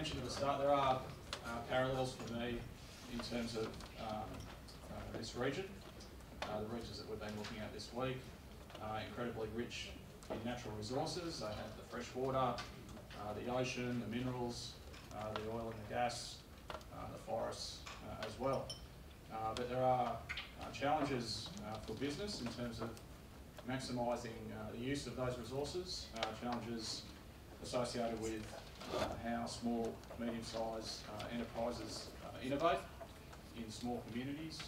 mentioned at the start, there are parallels for me in terms of this region. The regions that we've been looking at this week are incredibly rich in natural resources. They have the fresh water, the ocean, the minerals, the oil and the gas, the forests as well. But there are challenges for business in terms of maximising the use of those resources, challenges associated with how small, medium-sized enterprises innovate in small communities,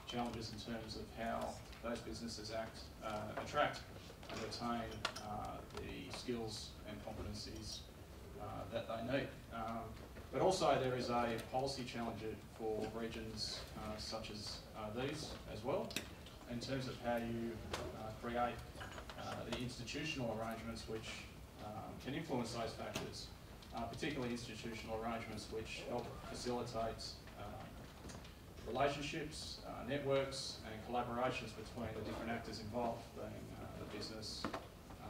challenges in terms of how those businesses attract and retain the skills and competencies that they need. But also there is a policy challenge for regions such as these as well, in terms of how you create the institutional arrangements which can influence those factors, particularly institutional arrangements which help facilitate relationships, networks and collaborations between the different actors involved, being the business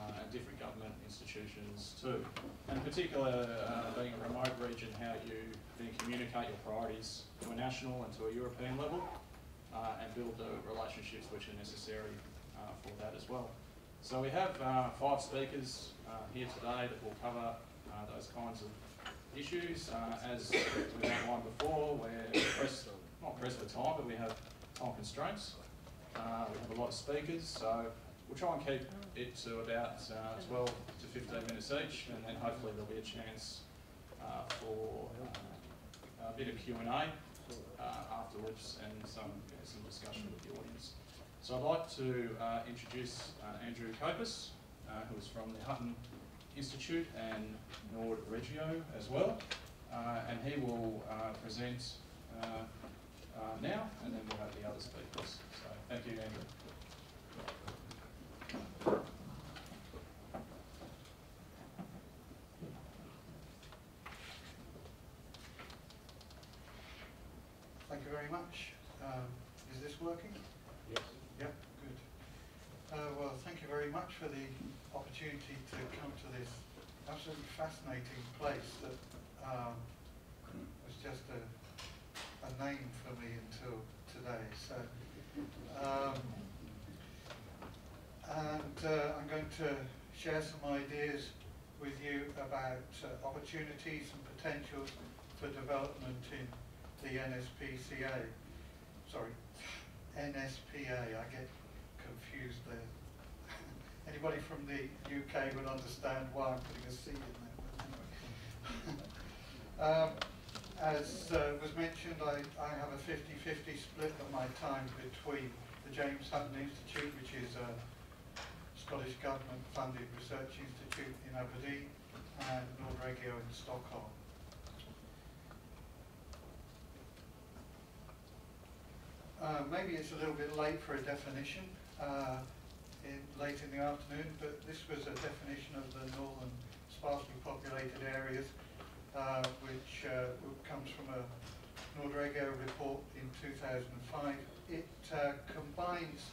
and different government institutions too. And in particular, being a remote region, how you then communicate your priorities to a national and to a European level and build the relationships which are necessary for that as well. So we have 5 speakers here today that will cover those kinds of issues. As we've outlined before, we're not pressed for time, but we have time constraints. We have a lot of speakers, so we'll try and keep it to about 12 to 15 minutes each, and then hopefully there'll be a chance for a bit of Q&A afterwards and some discussion with the audience. So I'd like to introduce Andrew Kirkenes, who is from the Hutton Institute and Nord Regio as well, and he will present now, and then we'll have the other speakers. So thank you, Andrew. Thank you very much. Is this working? Yes. Yep, good. Well, thank you very much for the opportunity to come to this absolutely fascinating place that was just a name for me until today. So, I'm going to share some ideas with you about opportunities and potentials for development in the NSPCA. Sorry, NSPA, I get confused there. Anybody from the UK would understand why I'm putting a C in there. But anyway. As was mentioned, I have a 50-50 split of my time between the James Hutton Institute, which is a Scottish Government-funded research institute in Aberdeen, and Nord Regio in Stockholm. Maybe it's a little bit late for a definition, late in the afternoon, but this was a definition of the northern sparsely populated areas, which comes from a Nord Regio report in 2005. It combines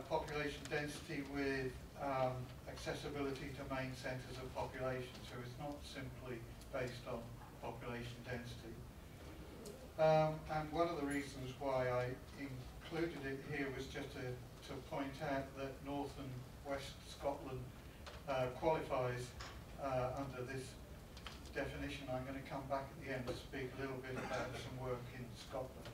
population density with accessibility to main centres of population, so it's not simply based on population density. And one of the reasons why I included it here was just to point out that North and West Scotland qualifies under this definition. I'm going to come back at the end to speak a little bit about some work in Scotland.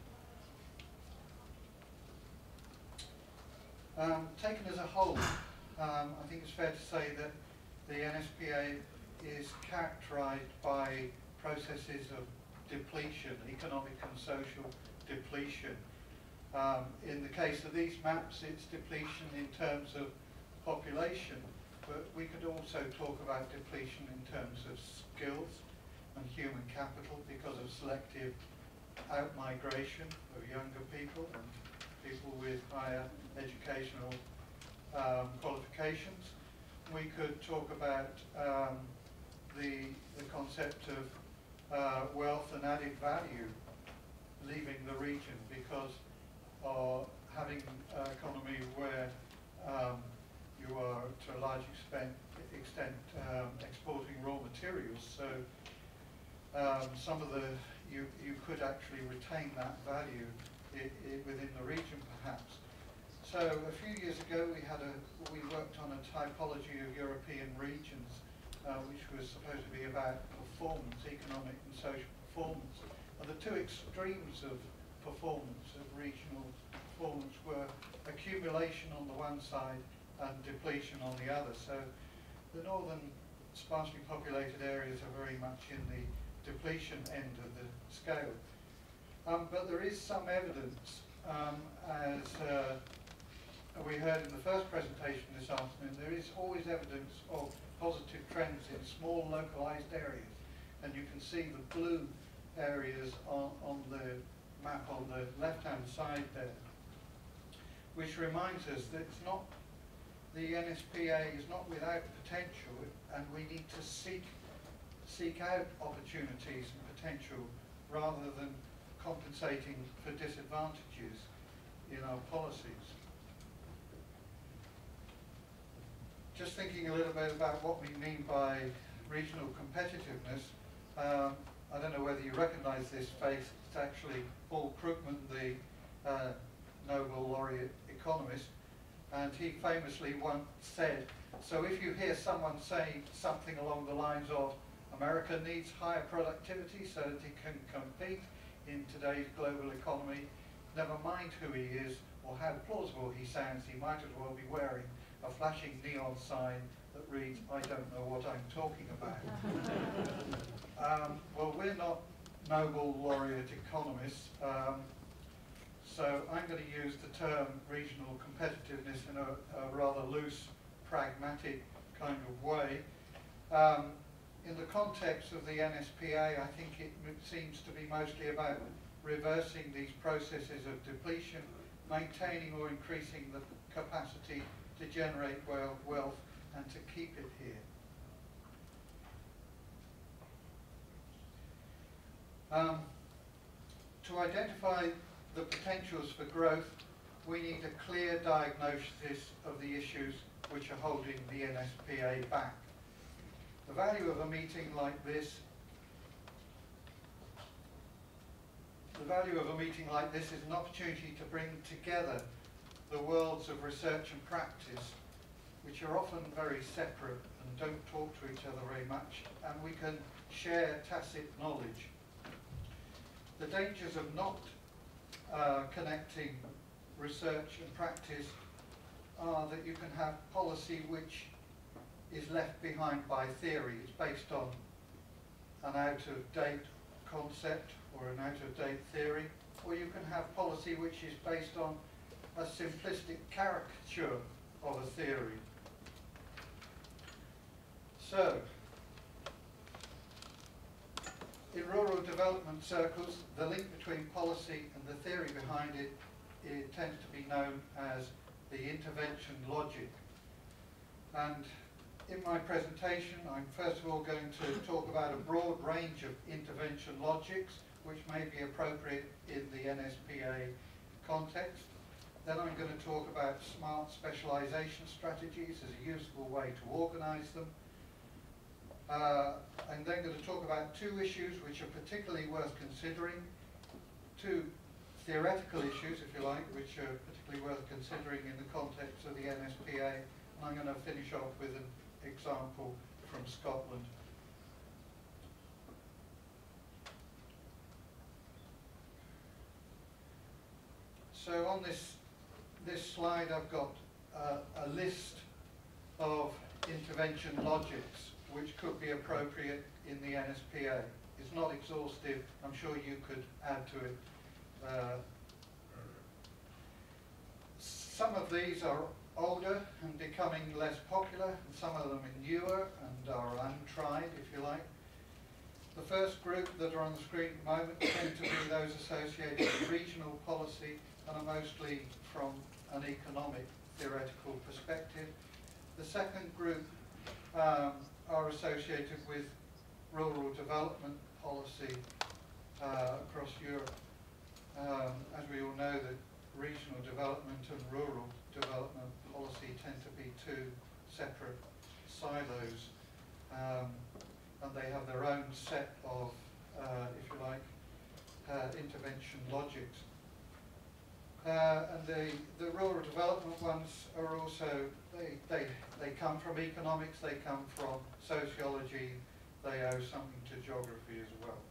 Taken as a whole, I think it's fair to say that the NSPA is characterised by processes of depletion, economic and social depletion. In the case of these maps, it's depletion in terms of population, but we could also talk about depletion in terms of skills and human capital because of selective out-migration of younger people and people with higher educational qualifications. We could talk about the concept of wealth and added value leaving the region because of having an economy where you are to a large extent exporting raw materials, so some of the, you could actually retain that value within the region perhaps. So a few years ago we worked on a typology of European regions which was supposed to be about performance, economic and social performance. And the two extremes of performance, of regional performance, were accumulation on the one side and depletion on the other. So the northern sparsely populated areas are very much in the depletion end of the scale. But there is some evidence, as we heard in the first presentation this afternoon, there is always evidence of positive trends in small localized areas. And you can see the blue areas on the map on the left-hand side there, which reminds us that it's not, the NSPA is not without potential, and we need to seek out opportunities and potential rather than compensating for disadvantages in our policies. Just thinking a little bit about what we mean by regional competitiveness, I don't know whether you recognize this face. It's actually Paul Krugman, the Nobel laureate economist, and he famously once said, so if you hear someone say something along the lines of America needs higher productivity so that it can compete in today's global economy, never mind who he is or how plausible he sounds, he might as well be wearing a flashing neon sign that reads, I don't know what I'm talking about. Well, we're not Nobel laureate economists, so I'm going to use the term regional competitiveness in a rather loose, pragmatic kind of way. In the context of the NSPA, I think it seems to be mostly about reversing these processes of depletion, maintaining or increasing the capacity to generate wealth and to keep it here. To identify the potentials for growth, we need a clear diagnosis of the issues which are holding the NSPA back. The value of a meeting like this, is an opportunity to bring together the worlds of research and practice, which are often very separate and don't talk to each other very much, and we can share tacit knowledge. The dangers of not connecting research and practice are that you can have policy which is left behind by theory. It's based on an out-of-date concept or an out-of-date theory, or you can have policy which is based on a simplistic caricature of a theory. So, in rural development circles, the link between policy and the theory behind it, it tends to be known as the intervention logic. And in my presentation, I'm first of all going to talk about a broad range of intervention logics which may be appropriate in the NSPA context. Then I'm going to talk about smart specialization strategies as a useful way to organize them. I'm then going to talk about two issues which are particularly worth considering, two theoretical issues, if you like, which are particularly worth considering in the context of the NSPA, and I'm going to finish off with an example from Scotland. So on this slide I've got a list of intervention logics which could be appropriate in the NSPA. It's not exhaustive, I'm sure you could add to it. Some of these are older and becoming less popular, and some of them are newer and are untried, if you like. The first group that are on the screen at the moment tend to be those associated with regional policy and are mostly from an economic theoretical perspective. The second group are associated with rural development policy across Europe. As we all know, that regional development and rural development policy tend to be two separate silos, and they have their own set of if you like, intervention logics. And the rural development ones are also, they come from economics, they come from sociology, they owe something to geography as well.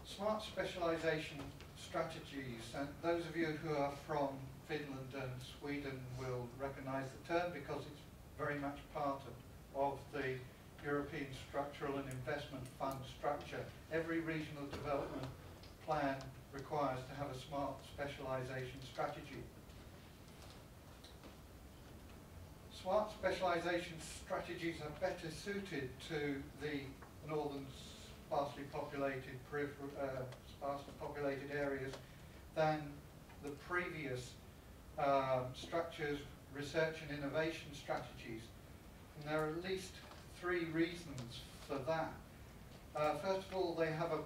Smart specialisation strategies, and those of you who are from Finland and Sweden will recognise the term because it's very much part of the European Structural and Investment Fund structure. Every regional development plan requires to have a smart specialisation strategy. Smart specialisation strategies are better suited to the northern sparsely populated areas than the previous structures, research and innovation strategies. And there are at least 3 reasons for that. First of all, they have a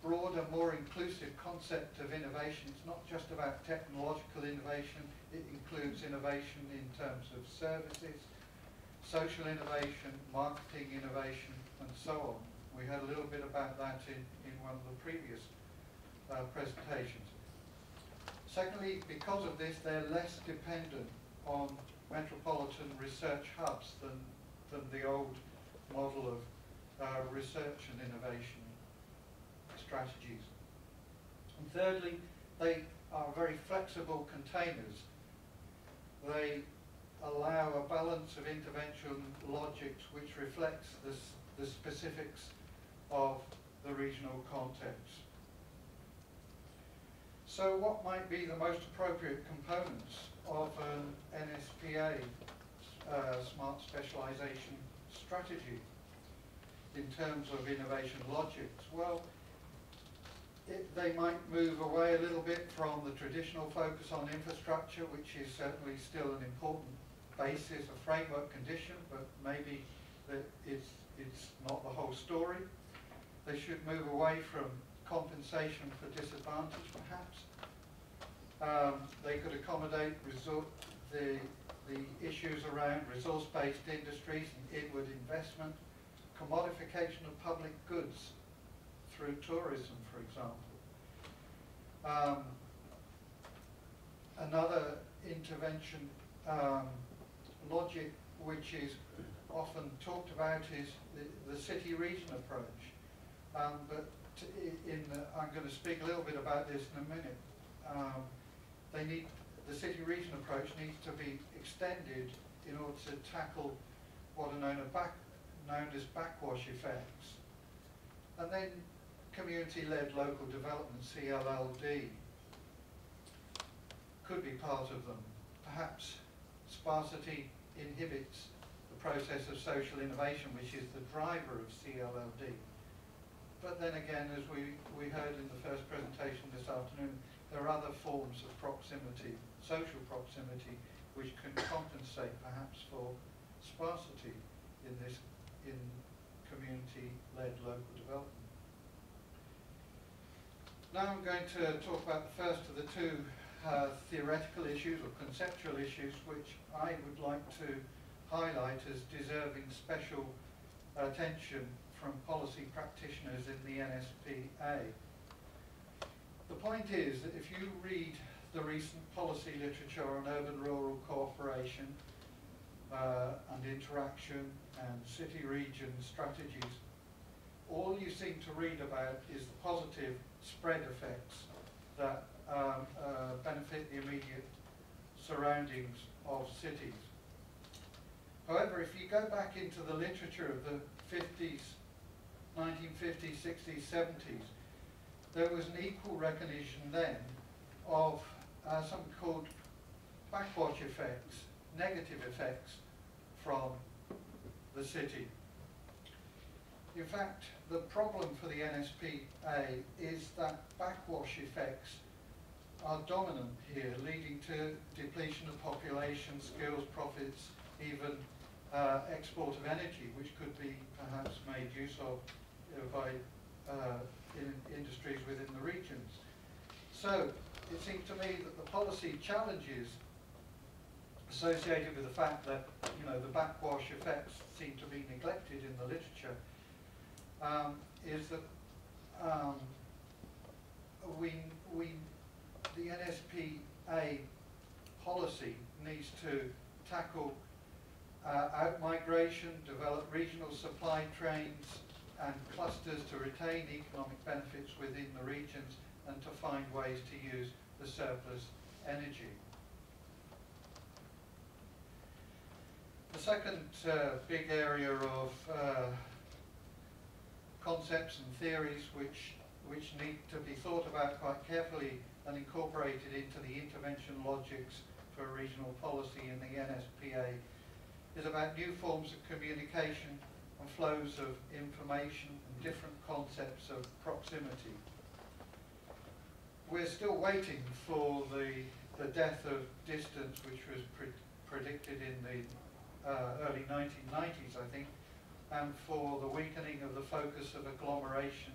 broader, more inclusive concept of innovation. It's not just about technological innovation, it includes innovation in terms of services, social innovation, marketing innovation, and so on. We heard a little bit about that in one of the previous presentations. Secondly, because of this, they're less dependent on metropolitan research hubs than the old model of research and innovation strategies. And thirdly, they are very flexible containers. They allow a balance of intervention logics which reflects the specifics of the regional context. So what might be the most appropriate components of an NSPA smart specialisation strategy in terms of innovation logics? Well, they might move away a little bit from the traditional focus on infrastructure, which is certainly still an important basis, a framework condition, but maybe that it's not the whole story. They should move away from compensation for disadvantage, perhaps. They could accommodate the issues around resource-based industries and inward investment, commodification of public goods through tourism, for example. Another intervention logic which is often talked about is the city-region approach. But I'm going to speak a little bit about this in a minute. The city-region approach needs to be extended in order to tackle what are known as backwash effects. And then community-led local development, CLLD, could be part of them. Perhaps sparsity inhibits the process of social innovation, which is the driver of CLLD. But then again, as we heard in the first presentation this afternoon, there are other forms of proximity, social proximity, which can compensate perhaps for sparsity in community-led local development. Now I'm going to talk about the first of the 2 theoretical issues or conceptual issues which I would like to highlight as deserving special attention from policy practitioners in the NSPA. The point is that if you read the recent policy literature on urban-rural cooperation and interaction and city-region strategies, all you seem to read about is the positive spread effects that benefit the immediate surroundings of cities. However, if you go back into the literature of the 50s, 1950s, 60s, 70s, there was an equal recognition then of something called backwash effects, negative effects from the city. In fact, the problem for the NSPA is that backwash effects are dominant here, leading to depletion of population, skills, profits, even export of energy, which could be perhaps made use of by industries within the regions. So it seems to me that the policy challenges associated with the fact that the backwash effects seem to be neglected in the literature is that the NSPA policy needs to tackle out-migration, develop regional supply trains and clusters to retain economic benefits within the regions, and to find ways to use the surplus energy. The second big area of concepts and theories which need to be thought about quite carefully and incorporated into the intervention logics for regional policy in the NSPA is about new forms of communication and flows of information and different concepts of proximity. We're still waiting for the death of distance, which was predicted in the early 1990s, I think, and for the weakening of the focus of agglomeration,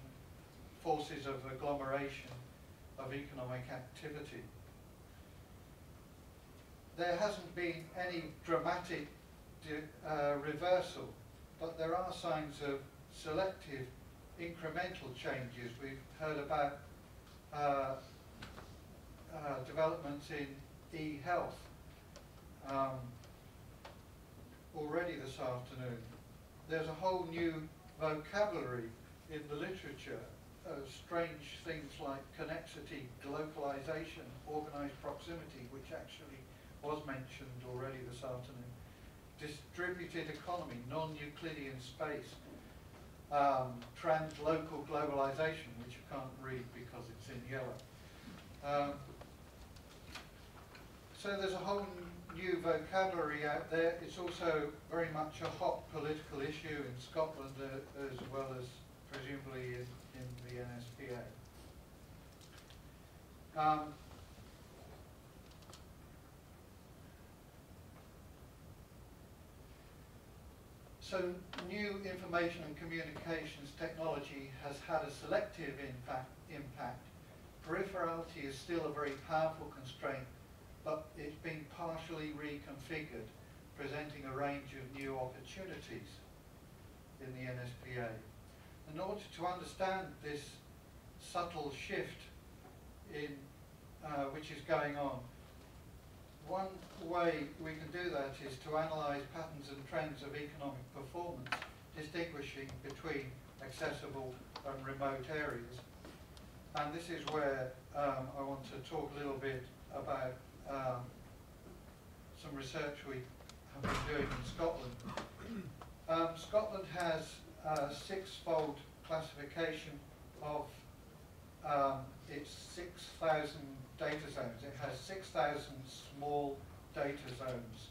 forces of agglomeration of economic activity. There hasn't been any dramatic reversal, but there are signs of selective incremental changes. We've heard about developments in e-health already this afternoon. There's a whole new vocabulary in the literature of strange things like connexity, globalization, organized proximity, which actually was mentioned already this afternoon, distributed economy, non-Euclidean space, trans-local globalization, which you can't read because it's in yellow. So there's a whole new vocabulary out there. It's also very much a hot political issue in Scotland as well as presumably in the NSPA. So new information and communications technology has had a selective impact. Peripherality is still a very powerful constraint, but it's been partially reconfigured, presenting a range of new opportunities in the NSPA. In order to understand this subtle shift in which is going on, one way we can do that is to analyse patterns and trends of economic performance, distinguishing between accessible and remote areas. And this is where I want to talk a little bit about some research we have been doing in Scotland. Scotland has a six-fold classification of its 6,000 data zones. It has 6,000 small data zones.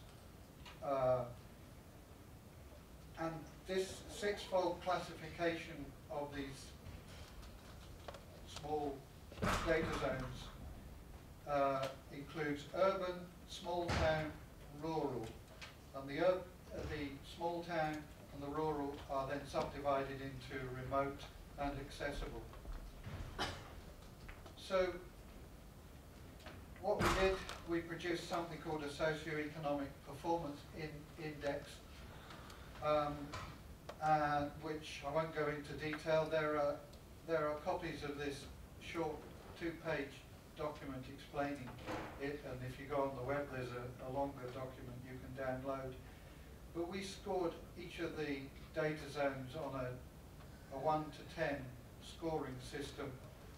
And this six-fold classification of these small data zones includes urban, small town, rural. And the small town and the rural are then subdivided into remote and accessible. So what we did, we produced something called a socioeconomic performance index, which I won't go into detail. There are copies of this short two-page document explaining it, and if you go on the web, there's a longer document you can download. But we scored each of the data zones on a 1 to 10 scoring system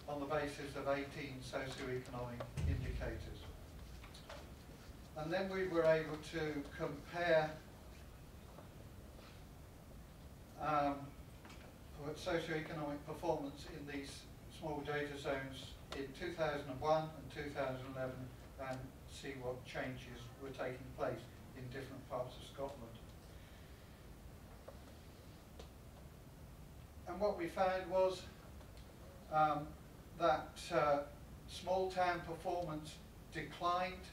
on the basis of 18 socioeconomic indicators. And then we were able to compare socioeconomic performance in these small data zones in 2001 and 2011 and see what changes were taking place in different parts of Scotland. And what we found was that small town performance declined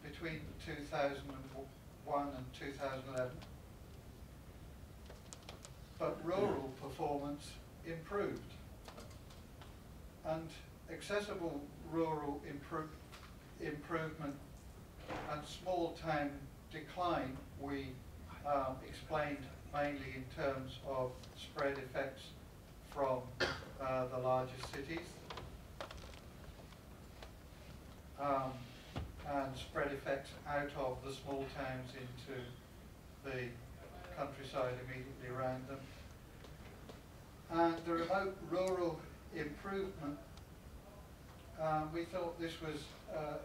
between 2001 and 2011, but rural performance improved. And accessible rural improvement and small town decline we explained mainly in terms of spread effects from the largest cities, and spread effects out of the small towns into the countryside immediately around them. And the remote rural improvement, we thought this was a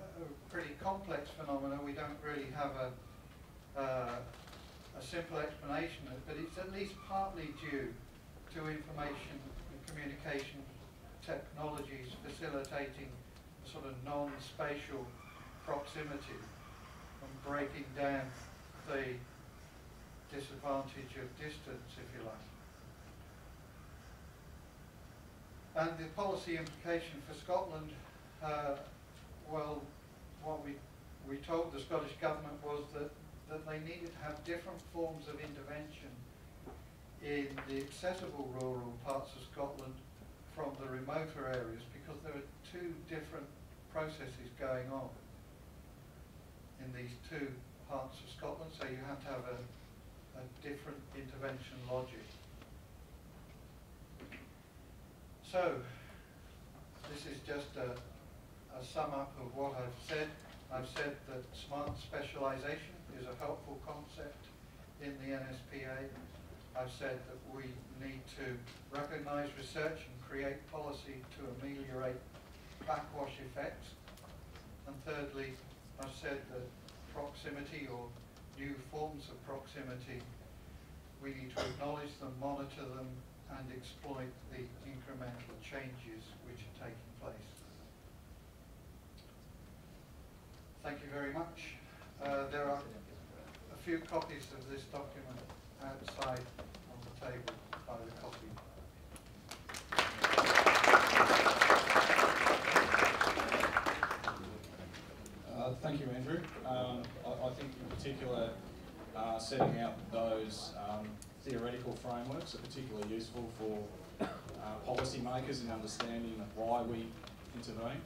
pretty complex phenomenon. We don't really have a simple explanation of it, but it's at least partly due to information and communication technologies facilitating sort of non-spatial proximity and breaking down the disadvantage of distance, if you like. And the policy implication for Scotland, well, what we told the Scottish Government was that they needed to have different forms of intervention in the accessible rural parts of Scotland from the remoter areas, because there are two different processes going on in these two parts of Scotland, so you have to have a different intervention logic. So, this is just a sum up of what I've said. I've said that smart specialisation is a helpful concept in the NSPA. I've said that we need to recognise research and create policy to ameliorate backwash effects. And thirdly, I've said that proximity or new forms of proximity, we need to acknowledge them, monitor them, and exploit the incremental changes which are taking place. Thank you very much. There are a few copies of this document outside on the table by the copy. Thank you, Andrew. I think in particular setting out those theoretical frameworks are particularly useful for policymakers in understanding why we intervene,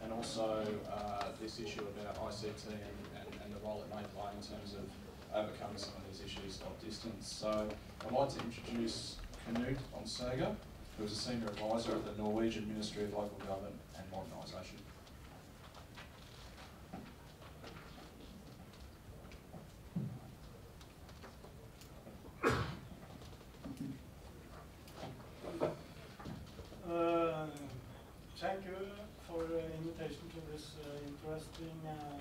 and also this issue about ICT and the role it may play in terms of overcoming some of these issues of distance. So I'd like to introduce Knut Onsega, who is a Senior Advisor at the Norwegian Ministry of Local Government and Modernisation. Thank you for the invitation to this interesting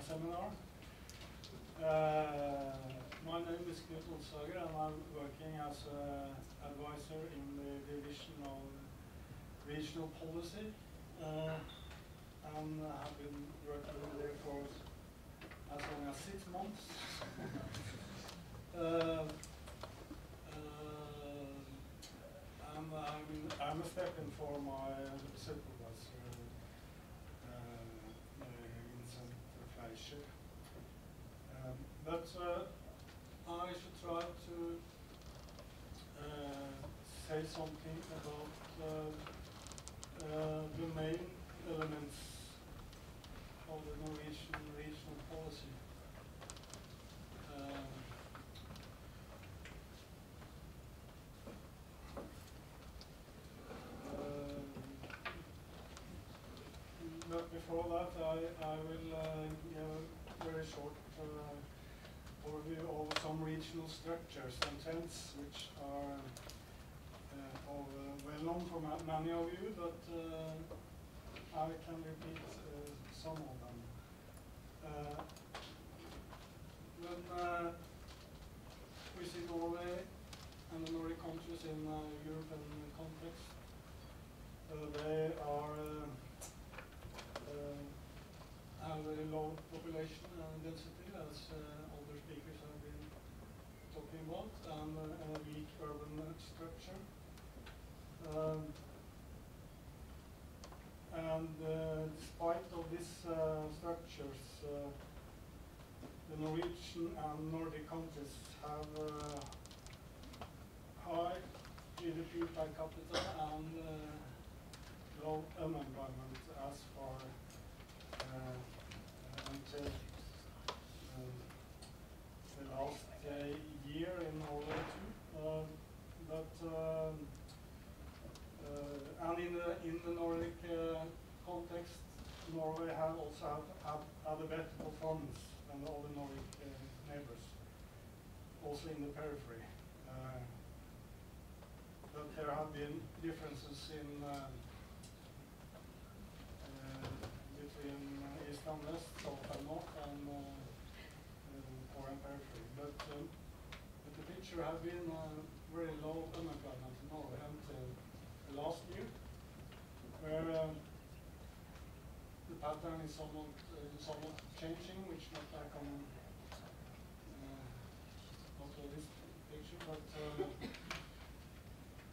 seminar. My name is Knut Onsega, and I'm working as an advisor in the Division of Regional Policy, and have been working there for as long as 6 months. I'm a step-in for my supervisor in Center Fleischer. But I should try to say something about the main elements of the Norwegian regional policy. But before that, I will give a very short overview of some regional structures and trends which are well known for many of you, but I can repeat some of them. When we see Norway and the Nordic countries in a European context, they are have a very low population density, as other speakers have been talking about, and a weak urban structure. Despite of these structures, the Norwegian and Nordic countries have high GDP per capita and low unemployment as for until the last year in Norway too. But and all the Nordic neighbors, also in the periphery. But there have been differences in between east and west, south and north, and core and periphery. But the picture has been very low unemployment in Norway until last year, where the pattern is somewhat changing, which not like on also this picture, but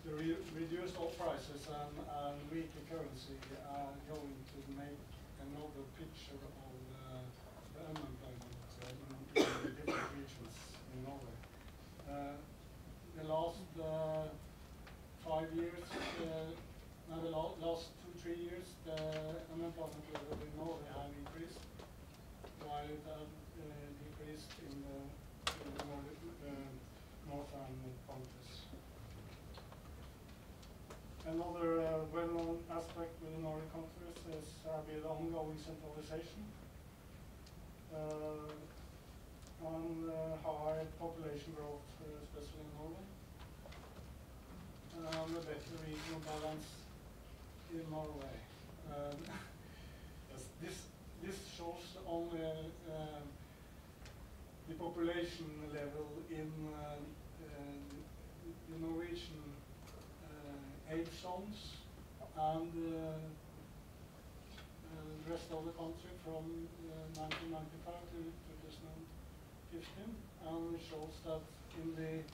the reduced oil prices and weaker currency are going to make another picture of the unemployment in the different regions in Norway. The last 5 years, the last 2-3 years, the unemployment level in Norway have increased, while it decreased in the northern countries. Another well-known aspect with the Nordic countries is the ongoing centralization and high population growth, especially in Norway, and a better regional balance in Norway. Yes, this shows only the population level in the Norwegian age zones and the rest of the country from 1995 to 2015, and it shows that in the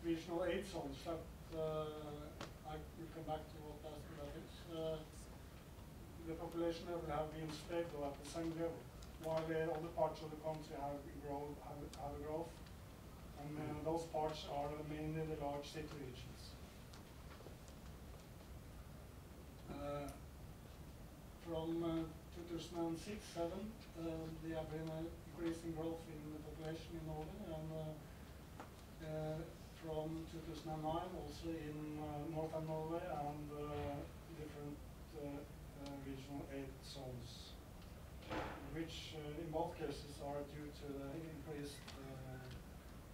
regional age zones that I will come back to what that is. The population level have been stable at the same level, while the other parts of the country have growth, and those parts are mainly the large city regions. From 2006-07, there have been an increasing growth in the population in Norway, and from 2009 also in northern Norway and different regional aid zones, which in both cases are due to the increased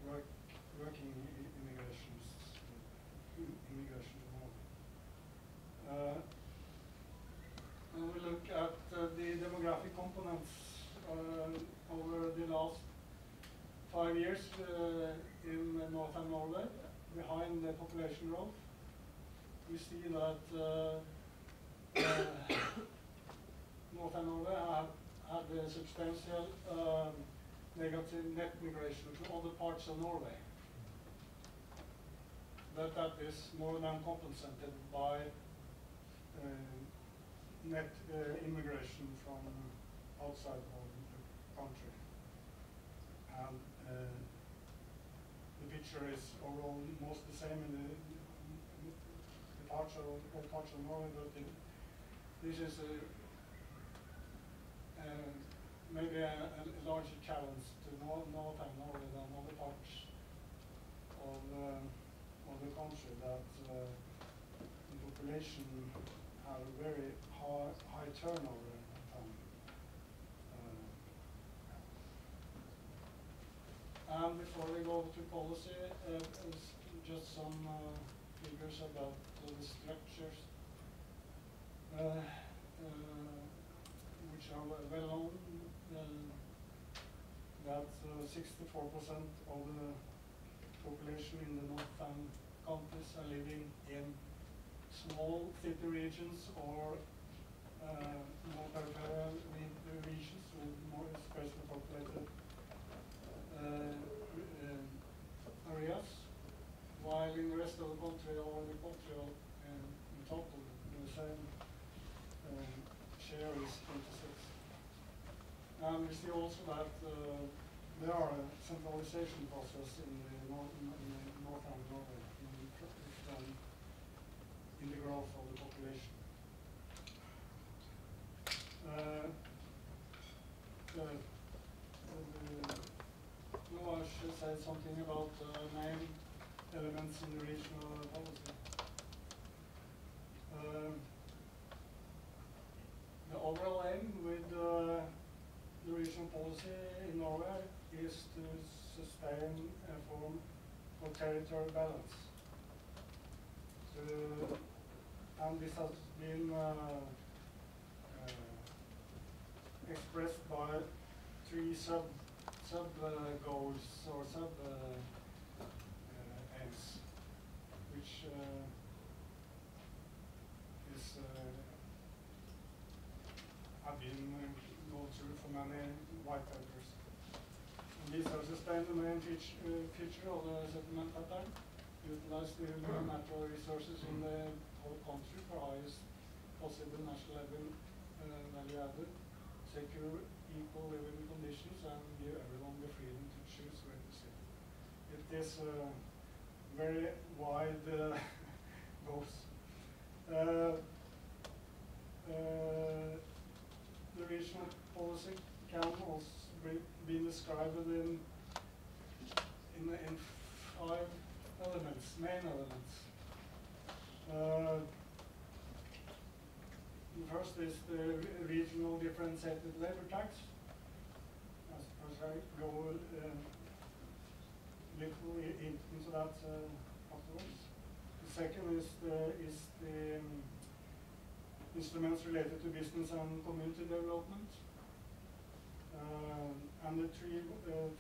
working immigration to Norway. When we look at the demographic components over the last 5 years in northern Norway, behind the population growth, we see that northern Norway had a substantial negative net migration to other parts of Norway. But that is more than compensated by net immigration from outside of the country. And the picture is overall most the same in the parts of Norway, but this is maybe a larger challenge to northern Norway than other parts of the country, that the population have a very high turnover time. And before we go to policy, just some figures about the structures, which are well known. That 64% of the population in the northern countries are living in small city regions or more peripheral regions with more sparsely populated areas, while in the rest of the country, or the country in total, the same share is 26. And we see also that there are a centralization process in the northern Norway in the growth of the population. Now I should say something about main elements in the regional policy. The overall aim with the regional policy in Norway is to sustain a form of territorial balance. And this has been expressed by three sub goals or sub aims, which have been gone through for many white papers. And these are sustain the main feature of the settlement pattern, utilize the natural resources in the whole country for highest possible national level value added, secure equal living conditions, and give everyone the freedom to choose where to sit. It is very wide goals. The regional policy can also be described in 5 elements, main elements. The first is the regional differentiated labor tax. As I go little into that afterwards. The second is the instruments related to business and community development. And the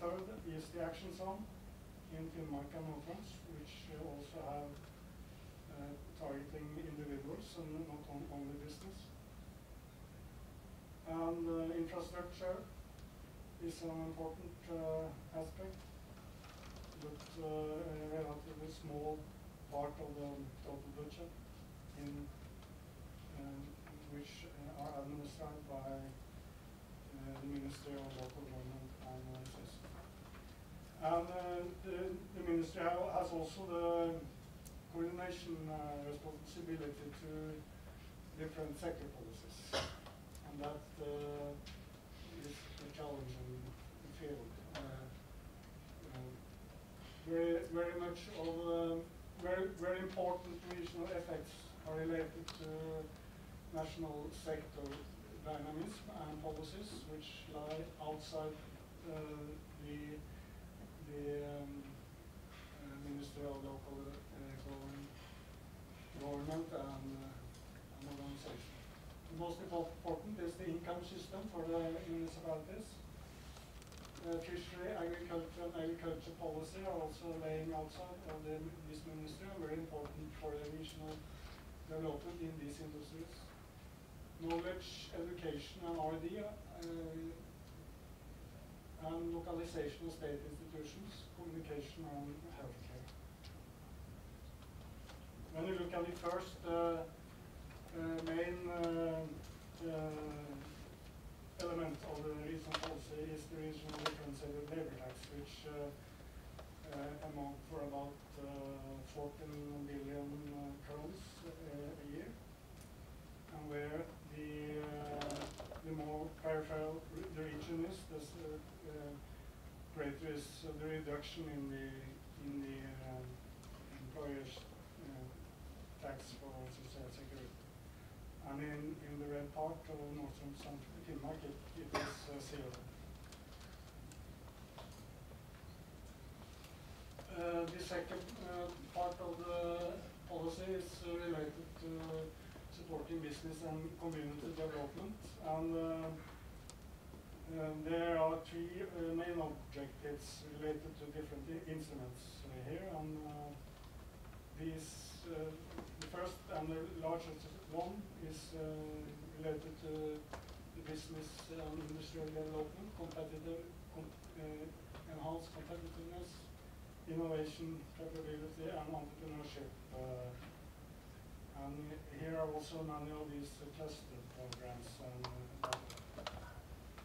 third is the action zone in Finnmark and North, which also have targeting individuals and not only business. And infrastructure is an important aspect, but a relatively small part of the total budget, in which are administered by the Ministry of Local Government and OECD. And the Ministry has also the coordination responsibility to different sector policies, and that is a challenging field. Very much of very important regional effects are related to national sector dynamism and policies which lie outside the Ministry of Local Government and organization. The most important is the income system for the municipalities. Fishery, agriculture, and agriculture policy are also laying outside of this ministry, and very important for the regional development in these industries. Knowledge, education, and R&D, and localization of state institutions, communication, and healthcare. When you look at the first main element of the regional policy is the regional differentiated labor tax, which amount for about 14 billion crowns a year, and where the more peripheral the region is, the greater is the reduction in the employer's tax for social security. And in the red part of northern Finnmark, it is zero. The second part of the policy is related to supporting business and community development, and there are 3 main objectives related to different instruments here, and the first and the largest one is related to the business and industrial development, enhanced competitiveness, innovation, capability, and entrepreneurship. And here are also many of these cluster programs.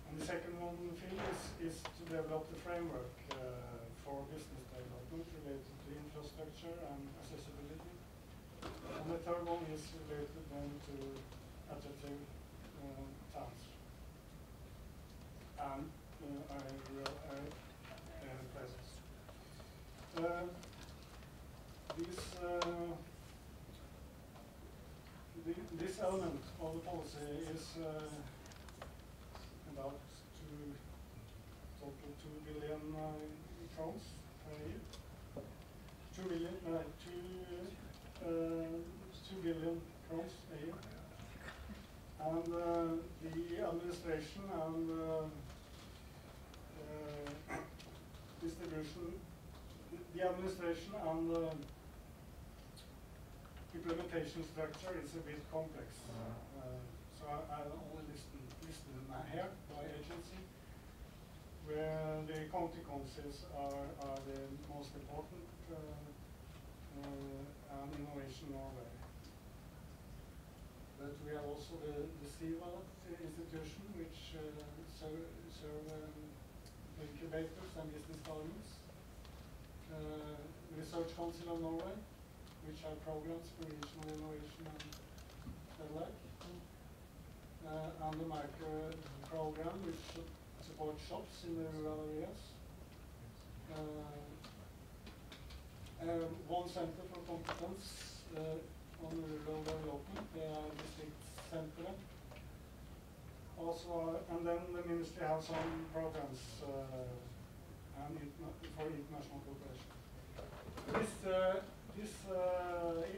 And the second one field is to develop the framework for business development related to infrastructure and accessibility. And the third one is related then to attractive towns and places. This element of the policy is about to billion crowns per year. 2 billion crowns a year. And the administration and distribution, the administration and implementation structure is a bit complex. So I only listed them here by agency, where the county councils are the most important, and Innovation Norway. But we have also the CIVA institution, which serve incubators and business gardens. Research Council of Norway, which have programs for regional innovation and the like. And the micro program, which supports shops in the rural areas. One center for competence on rural development, the district center. Also, and then the ministry has some programs and for international cooperation. This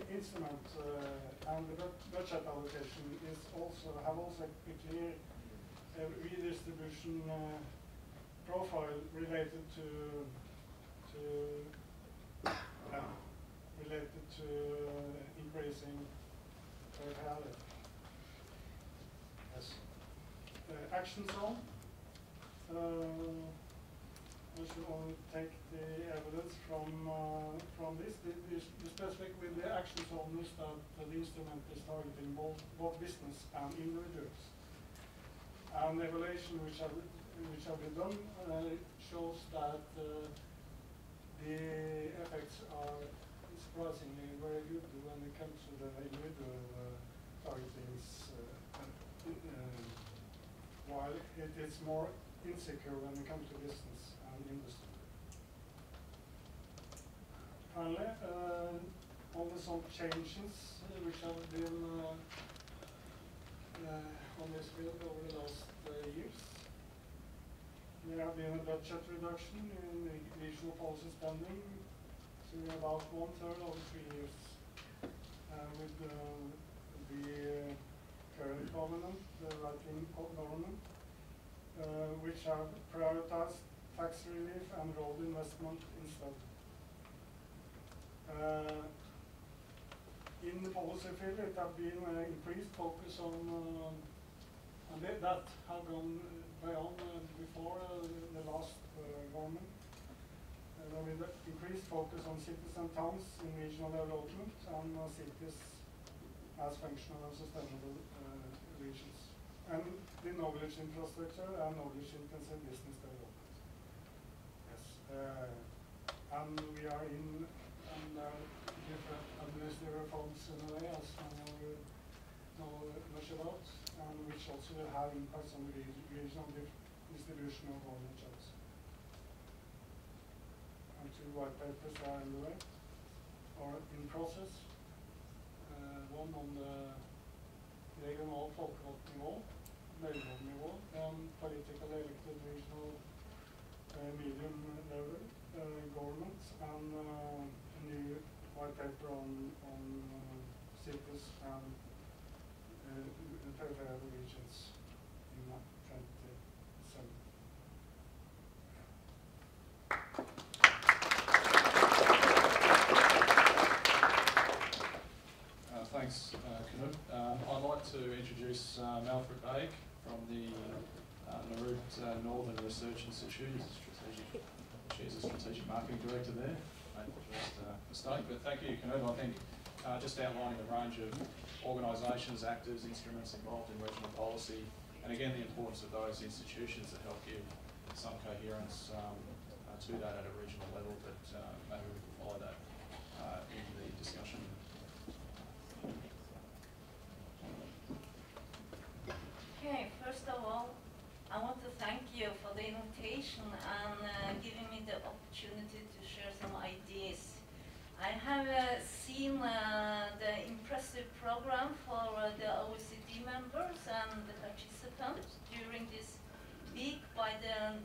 instrument and the budget allocation have also a clear redistribution profile related to increasing per value. Yes. Action zone. We should only take the evidence from this. The specific with the action zone is that the instrument is targeting both business and individuals. And evaluation which have been done shows that the effects are surprisingly very good when it comes to the individual targetings, while it is more insecure when it comes to business and industry. Finally, only some changes which have been on this field over the last years. There have been a budget reduction in the regional policy spending to about 1/3 over 3 years, with the current government, the right-wing government, which have prioritized tax relief and road investment instead. In the policy field, it has been increased focus on, and that have gone beyond before the last government. With increased focus on cities and towns in regional development and cities as functional and sustainable regions, and the knowledge infrastructure and knowledge-intensive business development. Yes, and we are in different administrative reforms in a way, as many of you know much about, and which also will have impacts on the regional distribution of government jobs. And 2 white papers are in the way, or in process. One on the regional folkevalgt nivå, mellomnivå, and political elected regional medium level government, and a new white paper on cities and peripheral regions in 2027. Thanks, Knut. I'd like to introduce Malfred Baig from the North Northern Research Institute. She's a strategic marketing director there. Made the first mistake, but thank you, Knut. I think just outlining the range of organisations, actors, instruments involved in regional policy, and again the importance of those institutions that help give some coherence to that at a regional level, but maybe we can follow that in the discussion. Okay, first of all, I want to thank you for the invitation and giving me the opportunity to share some ideas. I have seen the impressive program for the OECD members and the participants during this week by the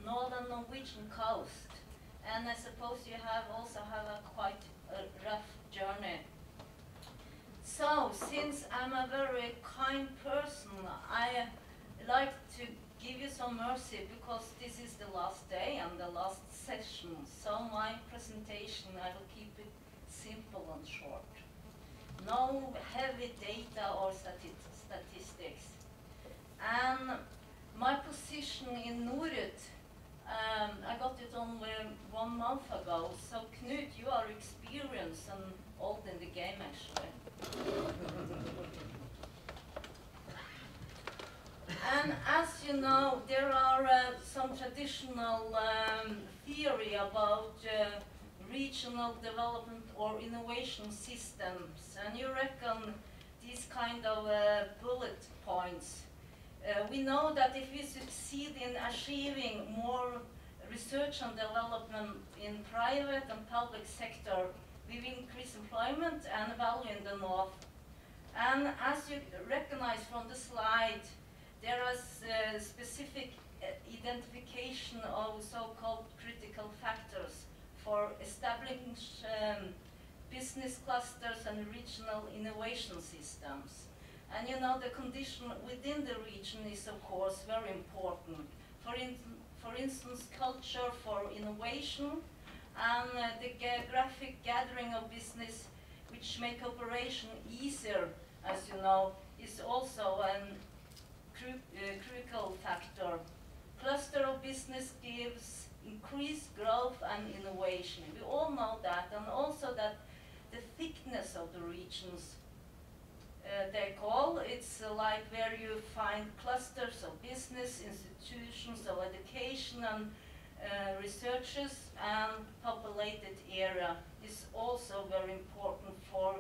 northern Norwegian coast, and I suppose you also have a quite rough journey. So, since I'm a very kind person, I like to give you some mercy because this is the last day and the last session. So my presentation, I will keep it simple and short. No heavy data or statistics. And my position in Norut, I got it only 1 month ago. So Knut, you are experienced and old in the game actually. And as you know, there are some traditional theory about regional development or innovation systems, and you reckon these kind of bullet points. We know that if we succeed in achieving more research and development in private and public sector, we will increase employment and value in the north. And as you recognize from the slide, there is specific identification of so-called critical factors for establishing business clusters and regional innovation systems. And you know, the condition within the region is of course very important. For instance, culture for innovation and the geographic gathering of business, which make operation easier, as you know, is also an critical factor. Cluster of business gives increased growth and innovation. We all know that, and also that the thickness of the regions they call, it's like where you find clusters of business, institutions of education and researchers, and populated area is also very important for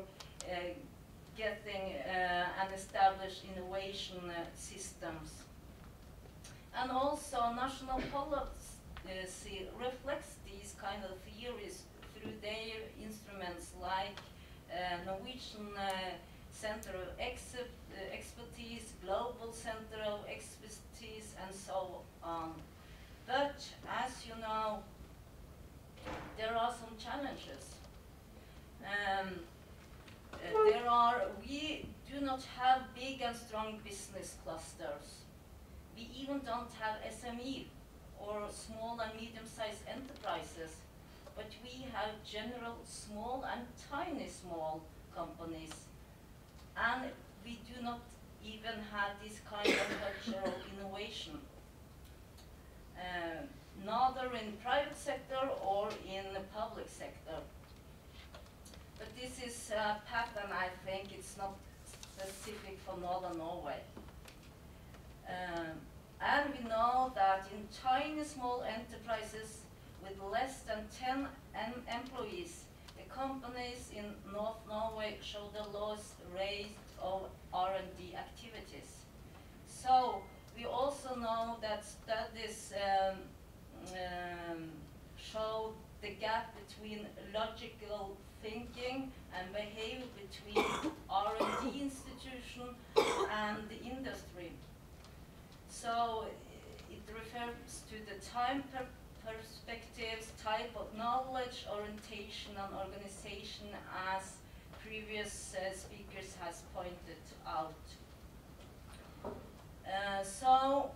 getting and establish innovation systems. And also national policy reflects these kind of theories through their instruments like Norwegian Center of Expertise, Global Center of Expertise, and so on. But as you know, there are some challenges. We do not have big and strong business clusters. We even don't have SME or small and medium-sized enterprises, but we have general small and tiny small companies. And we do not even have this kind of cultural innovation, neither in private sector or in the public sector. But this is a pattern, I think. It's not specific for Northern Norway. And we know that in tiny small enterprises with less than 10 employees, the companies in North Norway show the lowest rate of R&D activities. So we also know that studies show the gap between logical thinking and behavior between R&D institution and the industry. So it refers to the time perspectives, type of knowledge, orientation and organization, as previous speakers has pointed out. So,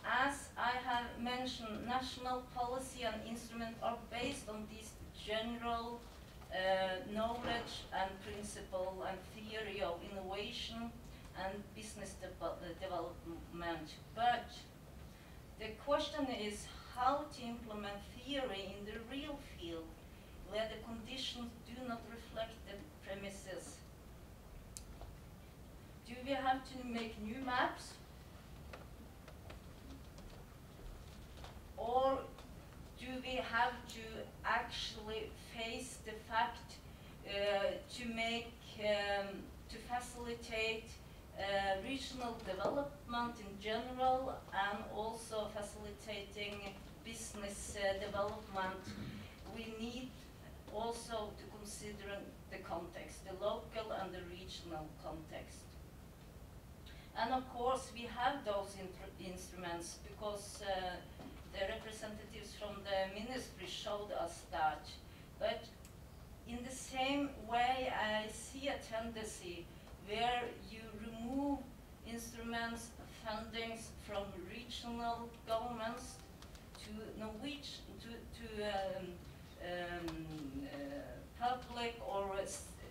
as I have mentioned, national policy and instrument are based on these general knowledge and principle and theory of innovation and business development. But the question is how to implement theory in the real field where the conditions do not reflect the premises. Do we have to make new maps? Or do we have to actually face the fact to facilitate regional development in general and also facilitating business development? We need also to consider the context, the local and the regional context. And of course, we have those instruments because the representatives from the ministry showed us that. But in the same way, I see a tendency where you remove instruments, fundings from regional governments to Norwegian, public or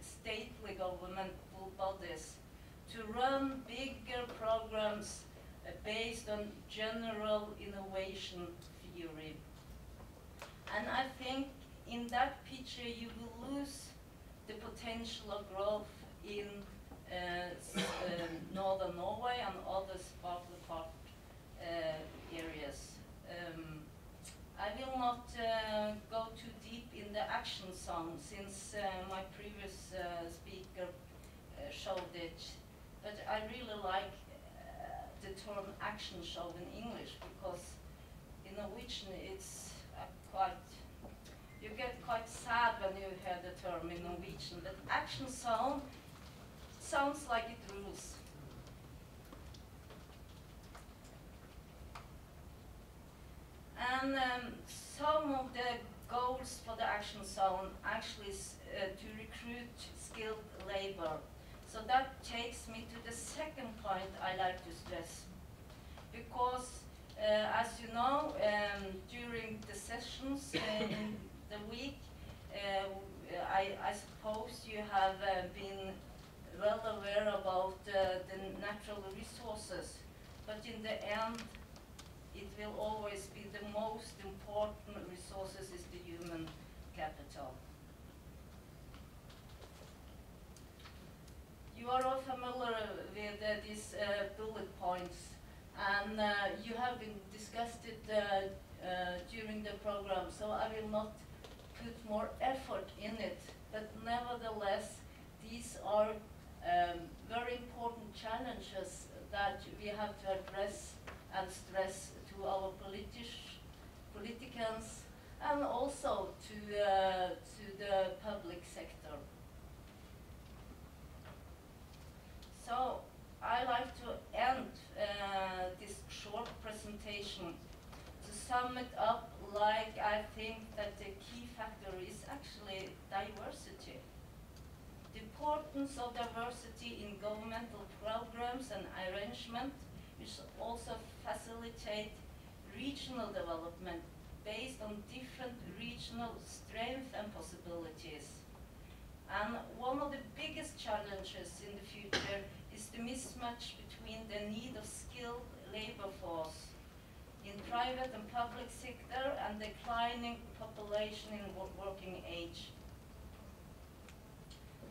stately governmental bodies to run bigger programs based on general innovation theory. And I think in that picture you will lose the potential of growth in Northern Norway and other sparkly part areas. I will not go too deep in the action zone since my previous speaker showed it, but I really like the term action show in English because in Norwegian it's you get quite sad when you hear the term in Norwegian, but action zone sounds like it rules. And some of the goals for the action zone actually is to recruit skilled labor. So that takes me to the second point I like to stress. Because, as you know, during the sessions in the week, I suppose you have been well aware about the natural resources. But in the end, it will always be the most important resources is the human capital. You are all familiar with these bullet points, and you have been discussed it during the program, so I will not put more effort in it. But nevertheless, these are very important challenges that we have to address and stress to our politicians and also to the public sector. So I like to end this short presentation to sum it up like I think that the key factor is actually diversity. The importance of diversity in governmental programs and arrangement, which also facilitate regional development based on different regional strengths and possibilities. And one of the biggest challenges in the future is the mismatch between the need of skilled labor force in private and public sector and declining population in working age.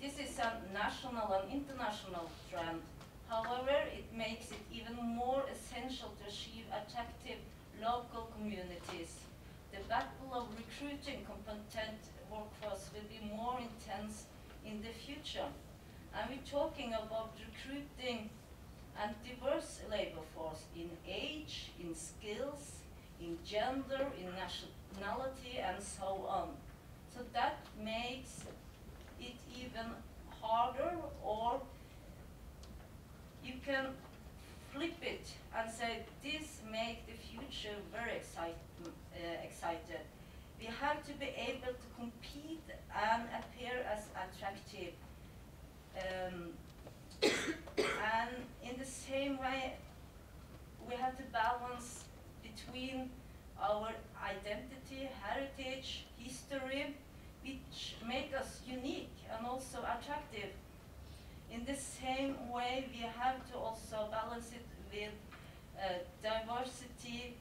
This is a national and international trend. However, it makes it even more essential to achieve attractive local communities. The battle of recruiting competent workforce will be more intense in the future. And we're talking about recruiting and diverse labor force in age, in skills, in gender, in nationality, and so on. So that makes it even harder, or you can flip it and say this makes the future very excited. We have to be able to compete and appear as attractive. And in the same way, we have to balance between our identity, heritage, history, which make us unique and also attractive. In the same way, we have to also balance it with diversity,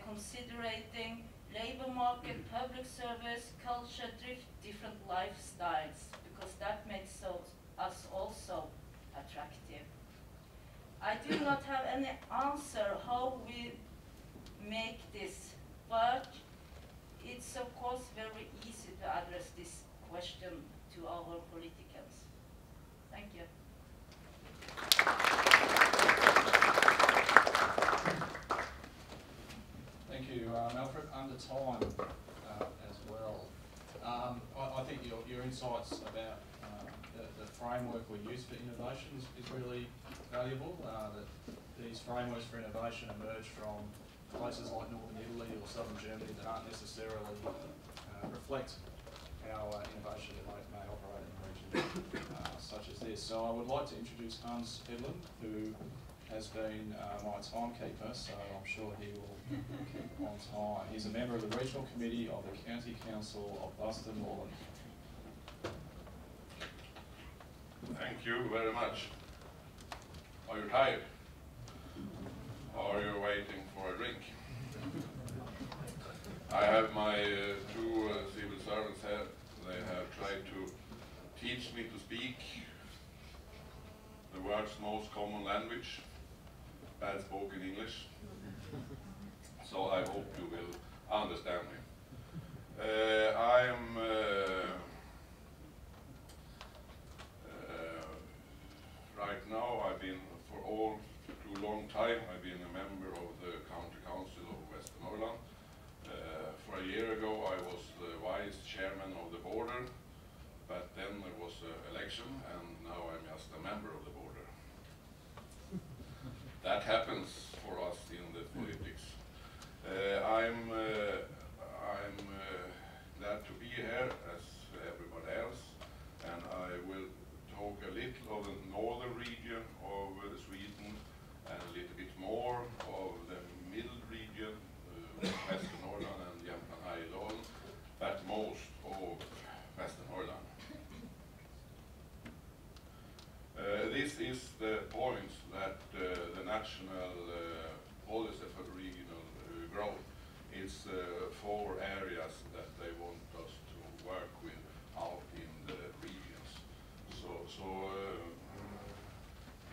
considering labor market, public service, culture, different lifestyles, because that makes us also attractive. I do not have any answer how we make this, but it's of course very easy to address this question to our politicians. Thank you. Thank you, Alfred. Under time as well. I think your insights about the framework we use for innovation is really valuable. That these frameworks for innovation emerge from places like northern Italy or southern Germany that aren't necessarily reflect how innovation may operate in a region such as this. So I would like to introduce Hans Hedlund, who has been my timekeeper, so I'm sure he will keep on time. He's a member of the Regional Committee of the County Council of Northern. Thank you very much. Are you tired? Or are you waiting for a drink? I have my two civil servants here. They have tried to teach me to speak the world's most common language, bad spoken English. So I hope you will understand me. Right now, I've been for all too long time, I've been a member of the County Council of West Norway. For a year ago, I was the vice chairman of the border, but then there was an election, and now I'm just a member of the border. That happens for us in the politics. I'm glad to be here as everybody else, and I will talk a little of the northern region of Sweden and a little bit more of the middle region, Western Norway and Jämtland Härjedalen, but most of Western Norway. This is the point that the national policy for regional growth is 4 areas that they want us to work with out in the regions. So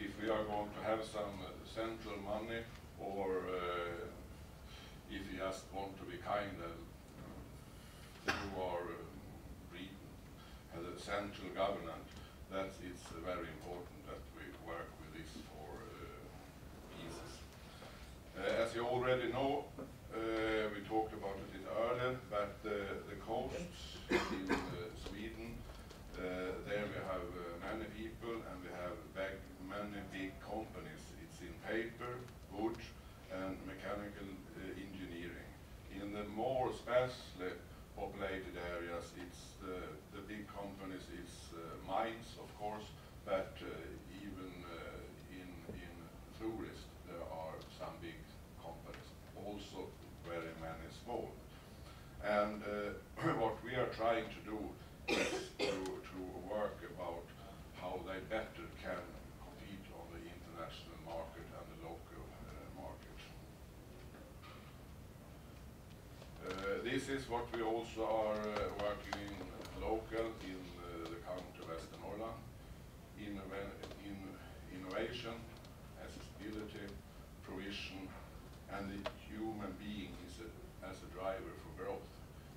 if we are going to have some central money, or if you just want to be kind of through our region as a central government, that it's very important that we work with this 4 pieces. As you already know, we talked about it earlier, but the coasts in Sweden, there we have many people and we have many big companies. It's in paper, wood and mechanical engineering. In the more sparsely populated areas, it's the big companies, it's mines of course, but even in tourist there are some big companies, also very many small. And what we are trying to do is to work about how they better can compete on the international market and the local market. This is what we also are working in local in the county of Western Norway. Innovation, accessibility, provision, and the human being is as a driver for growth.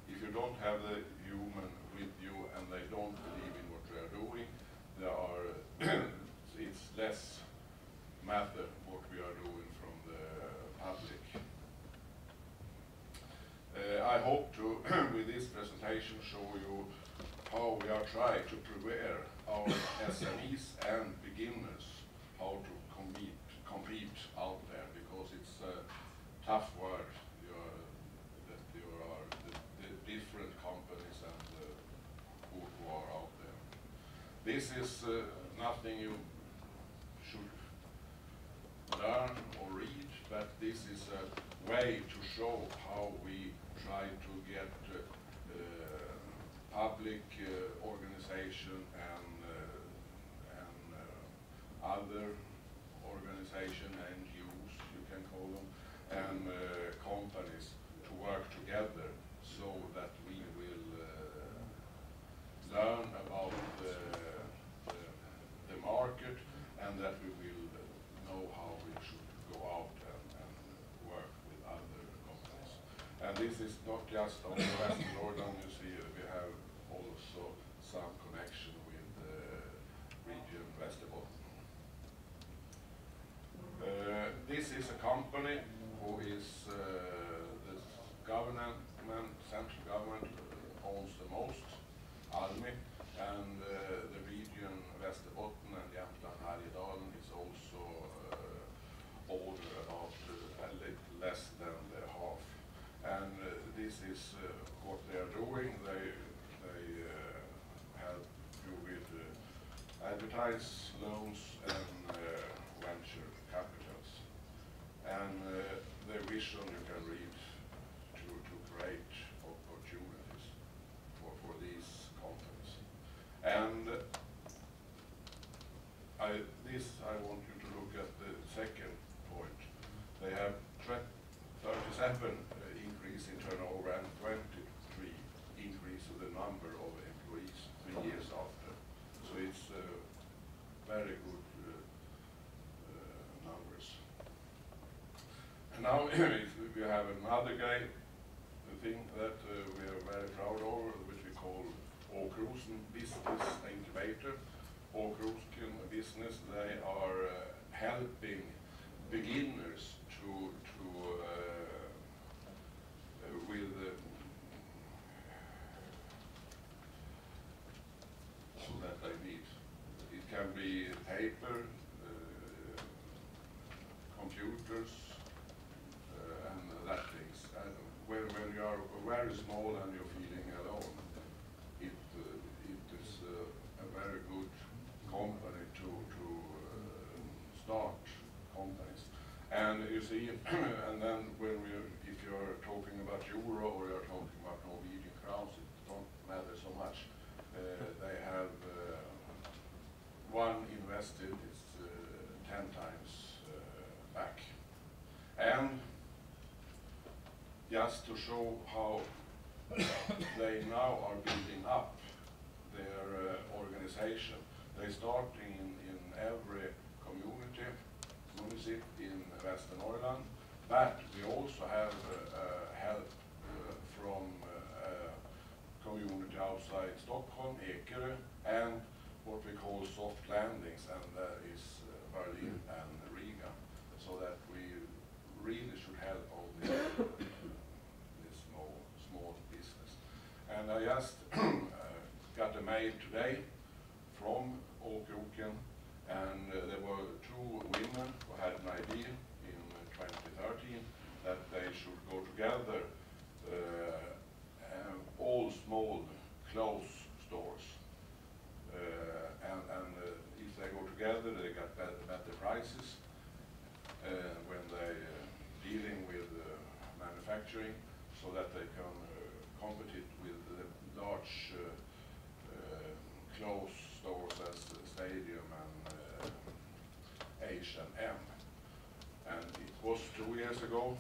If you don't have the human with you and they don't believe in what they are doing, it's less matter what we are doing from the public. I hope to, with this presentation, show you how we are trying to prepare our SMEs and beginners how to compete out there, because it's a tough world. There are the different companies and who are out there. This is nothing you should learn or read, but this is a way to show how we try to get public organization and other organization, NGOs you can call them, and companies to work together so that we will learn about the market, and that we will know how we should go out and work with other companies. And this is not just on the Western Norway, you see we have also some connection with region Västerbotten. This is a company who is the government, central government owns the most, Almi, and the region is what they are doing. They help you with advertise loans and venture capitals. And their vision you can read to create opportunities for these companies. And I want you to look at the second point. They have 37 increase in turnover and 23 increase of the number of employees 3 years after. So it's very good numbers. And now we have another guy, the thing that we are very proud of, which we call Åkrosen Business Incubator. Åkrosen Business, they are helping beginners with that they need. It can be paper, computers, and that things. And when you are very small and you're feeling alone, it is a very good company to start companies. And you see, and then if you're talking about euro or you're talking about Norwegian crowns, it don't matter so much. They have one invested is 10 times back. And just to show how they now are building up their organization, they start in every municipality in Western Norway, but we also have help from community outside Stockholm, Kirkenes, and what we call soft landings, and that is Berlin and Riga, so that we really should help all this small business. And I just got a mail today from Åkrosen, and there were 2 women who had an idea in 2013 that they should go together, all small clothes stores, and if they go together they got better prices when they dealing with manufacturing, so that they can compete with the large clothes stores as Stadium and H&M. And it was 2 years ago,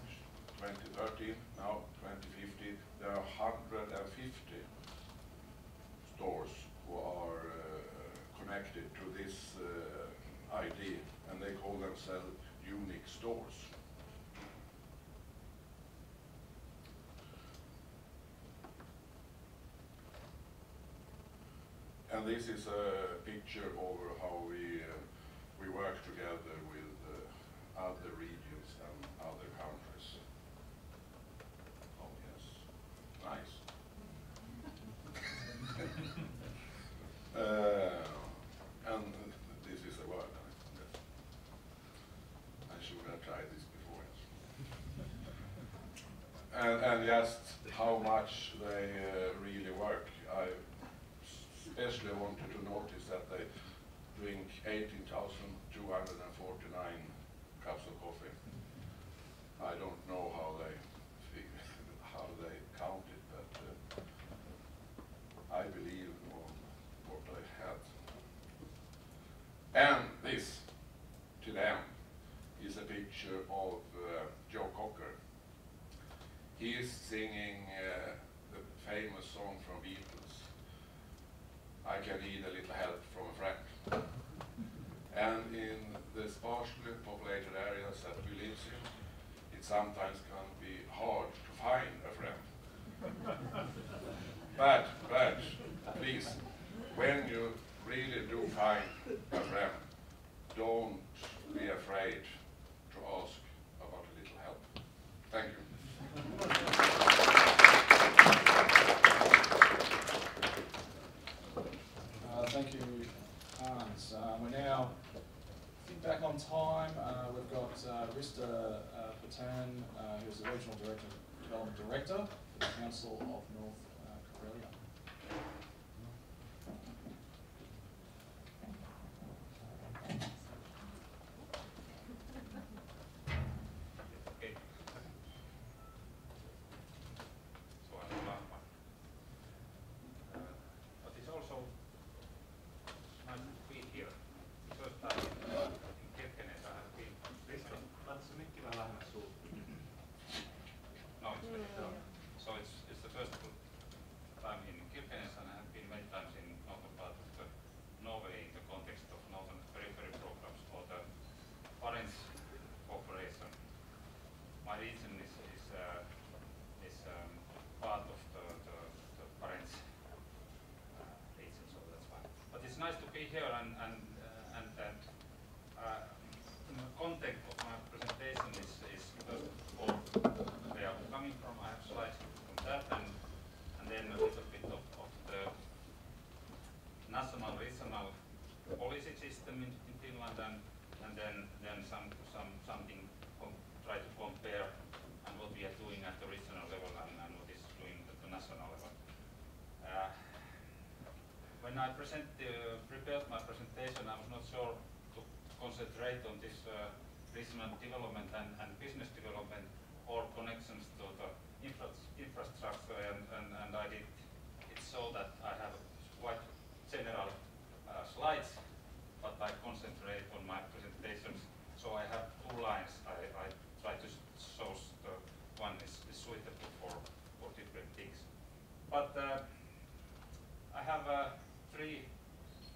2013, now 2015, there are 150 stores who are connected to this idea, and they call themselves unique stores. And this is a picture of how we work together with other regions and other countries. Oh yes, nice. And this is a word. I should have tried this before. And just how much they really work. I especially wanted to notice that they drink 18,249 cups of coffee. I don't know how they count it, but I believe on what they had. And this, to them, is a picture of Joe Cocker. He is singing the famous song from Beatles, I Can Need a Little Help from a Friend. And in the sparsely populated areas that we live in, it sometimes can be hard to find a friend. But please, when you really do find a friend, don't be afraid to ask about a little help. Thank you. Thank you, Hans. We're now, I think, back on time. We've got Rista Patan, who's the Regional Development Director for the Council of North Karelia. Okay. So I'm the last one. But it's also nice to be here. First time in Kirkenes I have been. No, it's better. So it's the first time in Kirkenes, and I have been many times in northern part of the Norway in the context of northern periphery programs or the Barents cooperation. My region is part of the Barents region, so that's fine. But it's nice to be here, and the content of my presentation is first of all where I'm coming from. I have slides from that, and then a little bit of the national regional policy system in Finland, and then something try to compare and what we are doing at the regional level and what is doing at the national level. When I prepared my presentation, I was not sure to concentrate on this regional development and business development or connections to the infrastructure, and I did it so that I have quite general slides, but I concentrate on my presentations. So I have 2 lines. I try to show the one is suitable for different things. But I have 3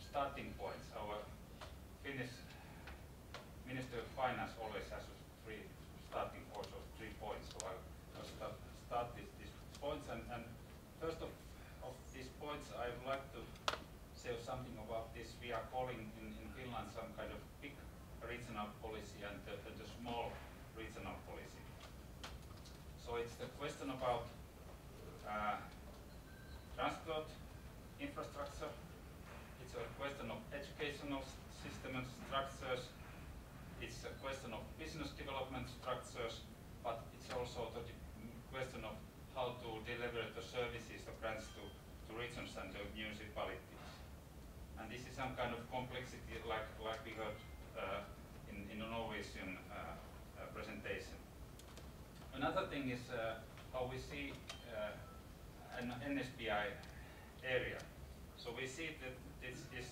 starting points. Our Finnish Minister of Finance always has 3 starting points or 3 points. So I'll start these points, and first of these points I would like to say something about this. We are calling in Finland some kind of big regional policy and the small regional policy. So it's the question about transport infrastructure. It's a question of educational system and structures. It's a question of business development structures, but it's also the question of how to deliver the services, the grants to regions and the municipalities. And this is some kind of complexity like we heard in the Norwegian presentation. Another thing is how we see an NSBI area. So we see that this is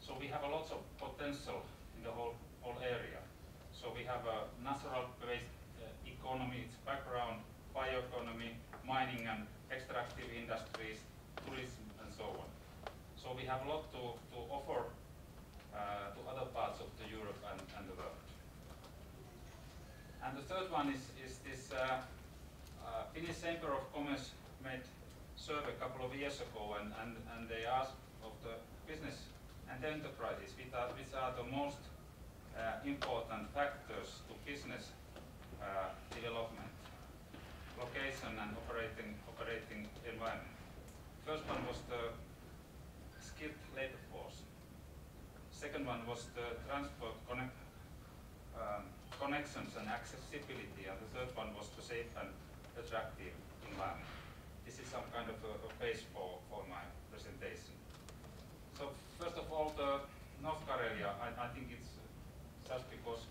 so we have a lot of potential in the whole area. So we have a natural-based economy, its background, bioeconomy, mining and extractive industries, tourism, and so on. So we have a lot to offer to other parts of the Europe and the world. And the third one is this Finnish Chamber of Commerce made survey a couple of years ago, and they asked of the business and enterprises which are the most important factors to business development, location and operating environment. First one was the skilled labor force. Second one was the transport connections and accessibility, and the third one was the safe and attractive environment. This is some kind of a base for my presentation. So first of all, the North Karelia, I think it's just because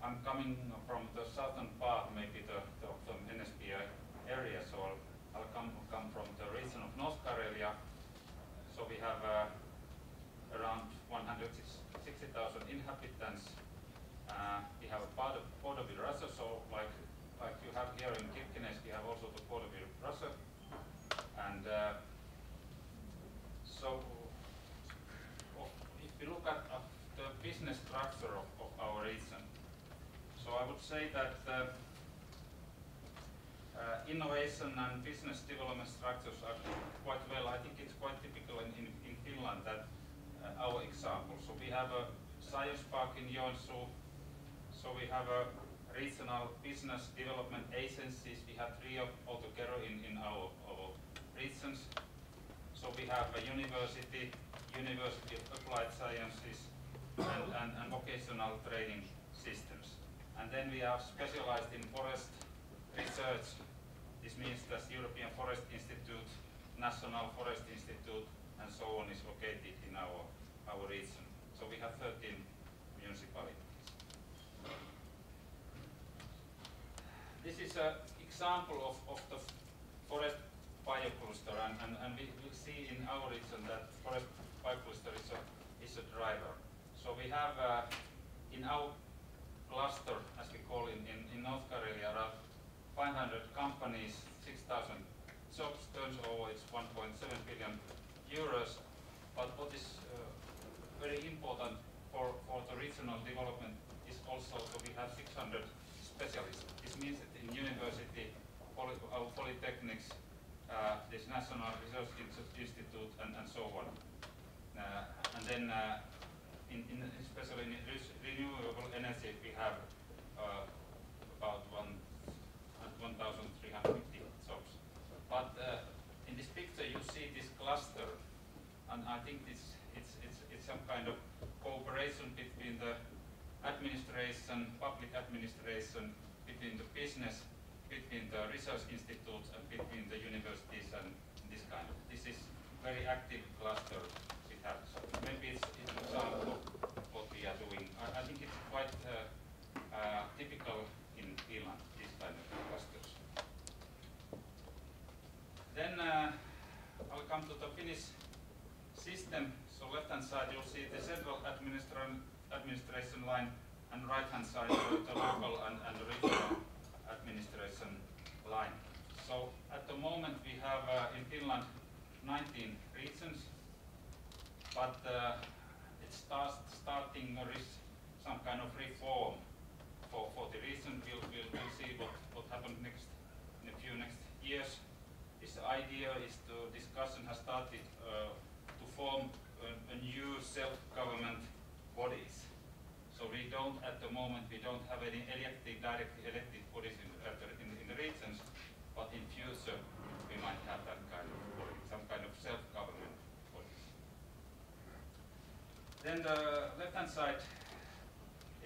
I'm coming from the southern part, maybe the NSBI area, so I'll come from the region of North Karelia. So we have around 160,000 inhabitants. We have a border with Russia, so like you have here in Kirkenes, we have also the border with Russia. And so if you look at the business structure of our region, so I would say that innovation and business development structures are quite well. I think it's quite typical in Finland that our example. So we have a science park in Joensuu. So we have a regional business development agencies. We have 3 altogether in our regions. So we have a University of Applied Sciences, and vocational training systems. And then we are specialized in forest research. This means that European Forest Institute, National Forest Institute, and so on is located in our region. So we have 13 municipalities. This is an example of the forest biocluster, and we will see in our region that forest biocluster is a driver. So we have in our cluster, as we call in North Karelia, around 500 companies, 6,000 jobs, turnover is 1.7 billion euros. But what is very important for the regional development is also that we have 600 specialists. This means that in university, our polytechnics, this National Research Institute, and so on. And then especially in renewable energy, we have about 1,350 jobs. But in this picture, you see this cluster, and I think it's some kind of cooperation between the administration, public administration, between the business, between the research institutes, and between the universities, and this kind of. This is very active cluster we have. So maybe it's an example of what we are doing. I think it's quite typical in Finland, this kind of clusters. Then I'll come to the Finnish system. So left-hand side you'll see the central administration line, and right-hand side the local and regional administration line. So at the moment we have in Finland 19 regions, but it's starting some kind of reform for the region. We'll see what happens next in a few next years. This idea is discussion has started to form a new self-government bodies. So we don't, at the moment, we don't have any directly elected bodies in the regions, but in future we might have that kind of body, some kind of self-government bodies. Then the left-hand side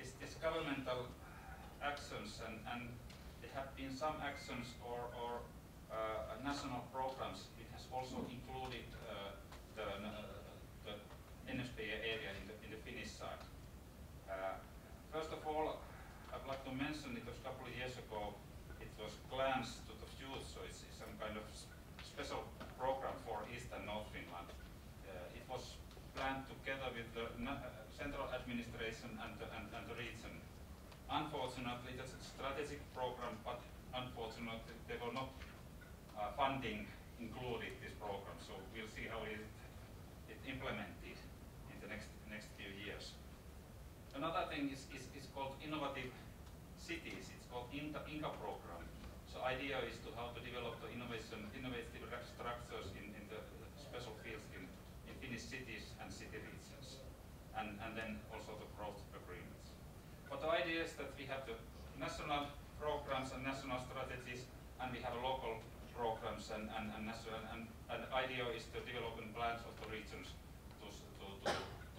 is this governmental actions, and there have been some actions or national programs. It has also included the NSP area in the Finnish side. First of all, I'd like to mention it was a couple of years ago. It was Glance to the Future, so it's some kind of special program for East and North Finland. It was planned together with the central administration and the region. Unfortunately, it's a strategic program, but unfortunately, there were not funding included this program. So we'll see how it implemented in the next few years. Another thing is called innovative cities. It's called INCA program. So idea is to how to develop the innovative structures in the special fields in Finnish cities and city regions, and then also the growth agreements. But the idea is that we have the national programs and national strategies, and we have local programs and the idea is the development plans of the regions to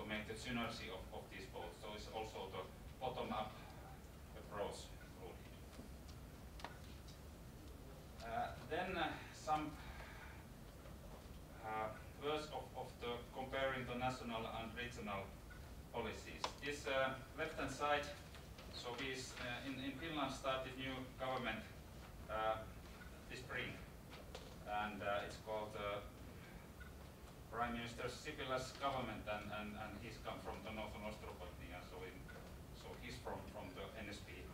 make the synergy of these both. So it's also the bottom-up approach included. Then some words of the comparing the national and regional policies. This left-hand side, so we in Finland started new government this spring, and it's called Prime Minister Sipilä's government, and he's come from the North Norway, so he's from the NSP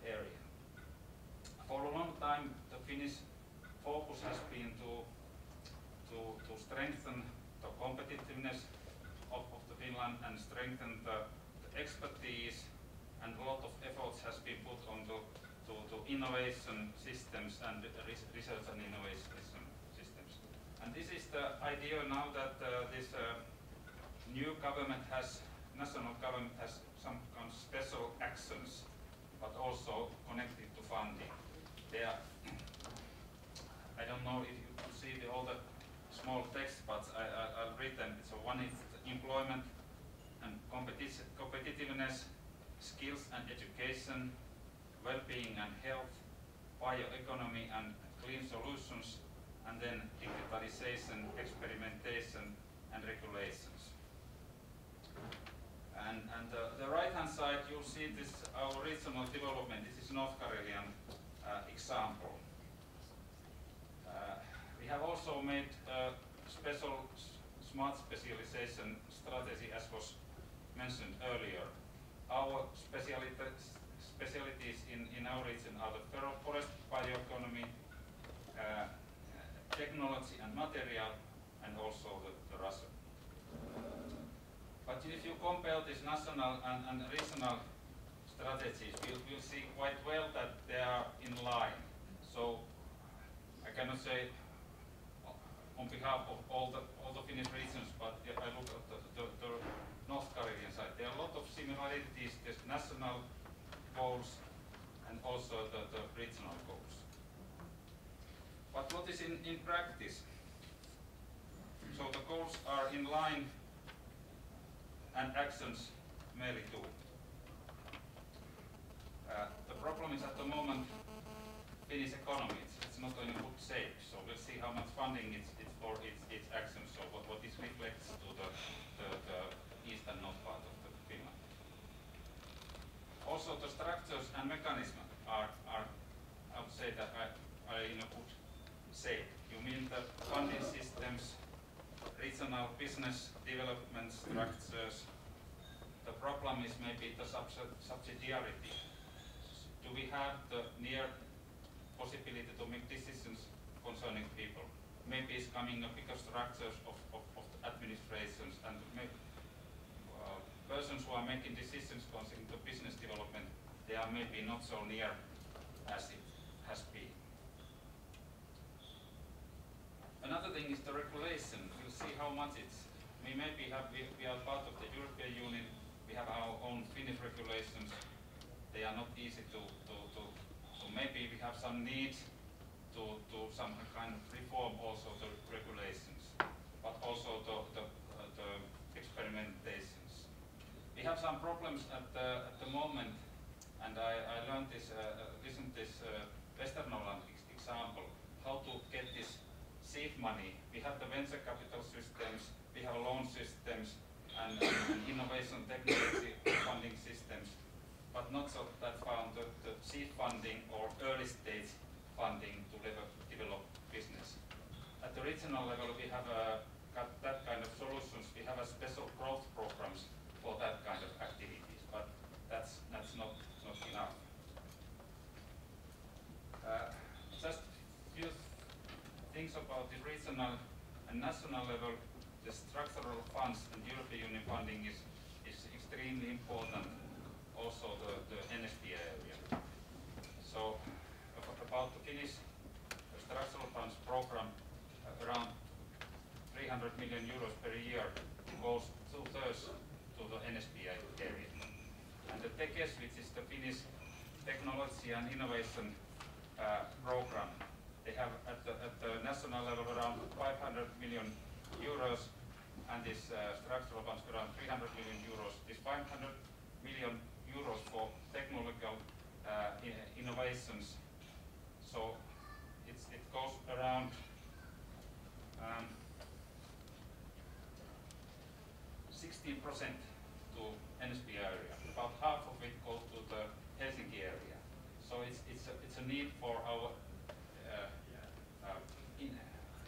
area. For a long time, the Finnish focus has been to strengthen the competitiveness of the Finland and strengthen the expertise, and a lot of efforts has been put on to innovation systems and research and innovation systems. And this is the idea now that this new government national government has some kind of special actions, but also connected to funding. There, I don't know if you can see all the small text, but I'll read them. So one is employment and competitiveness, skills and education, well-being and health, bioeconomy and clean solutions, and then digitalization, experimentation, and regulations. And the right-hand side, you'll see this our regional development. This is North Karelian example. We have also made a special smart specialization strategy, as was mentioned earlier. Our specialties in our region are the forest bioeconomy, technology and material, and also the Russia. But if you compare these national and regional strategies, we'll see quite well that they are in line. So I cannot say on behalf of all the Finnish regions, but if I look at the North Karelian side, there are a lot of similarities. There's national goals and also the regional goals. But what is in practice? So the goals are in line and actions merely too. The problem is at the moment Finnish economy, it's not in good shape. So we'll see how much funding it's for its actions. So what this reflects to the east and north part of the Finland. Also the structures and mechanisms are I would say that are in a good shape. You mean the funding systems, regional business development structures. The problem is maybe the subsidiarity. Do we have the near possibility to make decisions concerning people? Maybe it's coming a bigger structures of the administrations, and persons who are making decisions concerning the business development, they are maybe not so near as it has been. Another thing is the regulation. We'll see how much it's. We are part of the European Union. We have our own Finnish regulations. They are not easy to so maybe we have some need to some kind of reform also the regulations, but also the experimentations. We have some problems at the moment, and I learned this, listened this Westernorland example, how to get this seed money. We have the venture capital systems, we have loan systems, and innovation technology funding systems, but not so that found the seed funding or early stage funding to develop business. At the regional level, we have got that kind of solutions. We have a special growth programs for that kind of activities, but that's not enough. Just few things about the regional and national level. The structural funds and European Union funding is extremely important. Also the NSP area. So about the Finnish structural funds program, around 300 million euros per year goes 2/3 to the NSP area. And the Kirkenes, which is the Finnish technology and innovation program, they have at the national level around 500 million euros, and this structural funds around 300 million euros. This 500 million euros for technological innovations. So it goes around 16% to NSP area. About half of it goes to the Helsinki area. So it's a need for our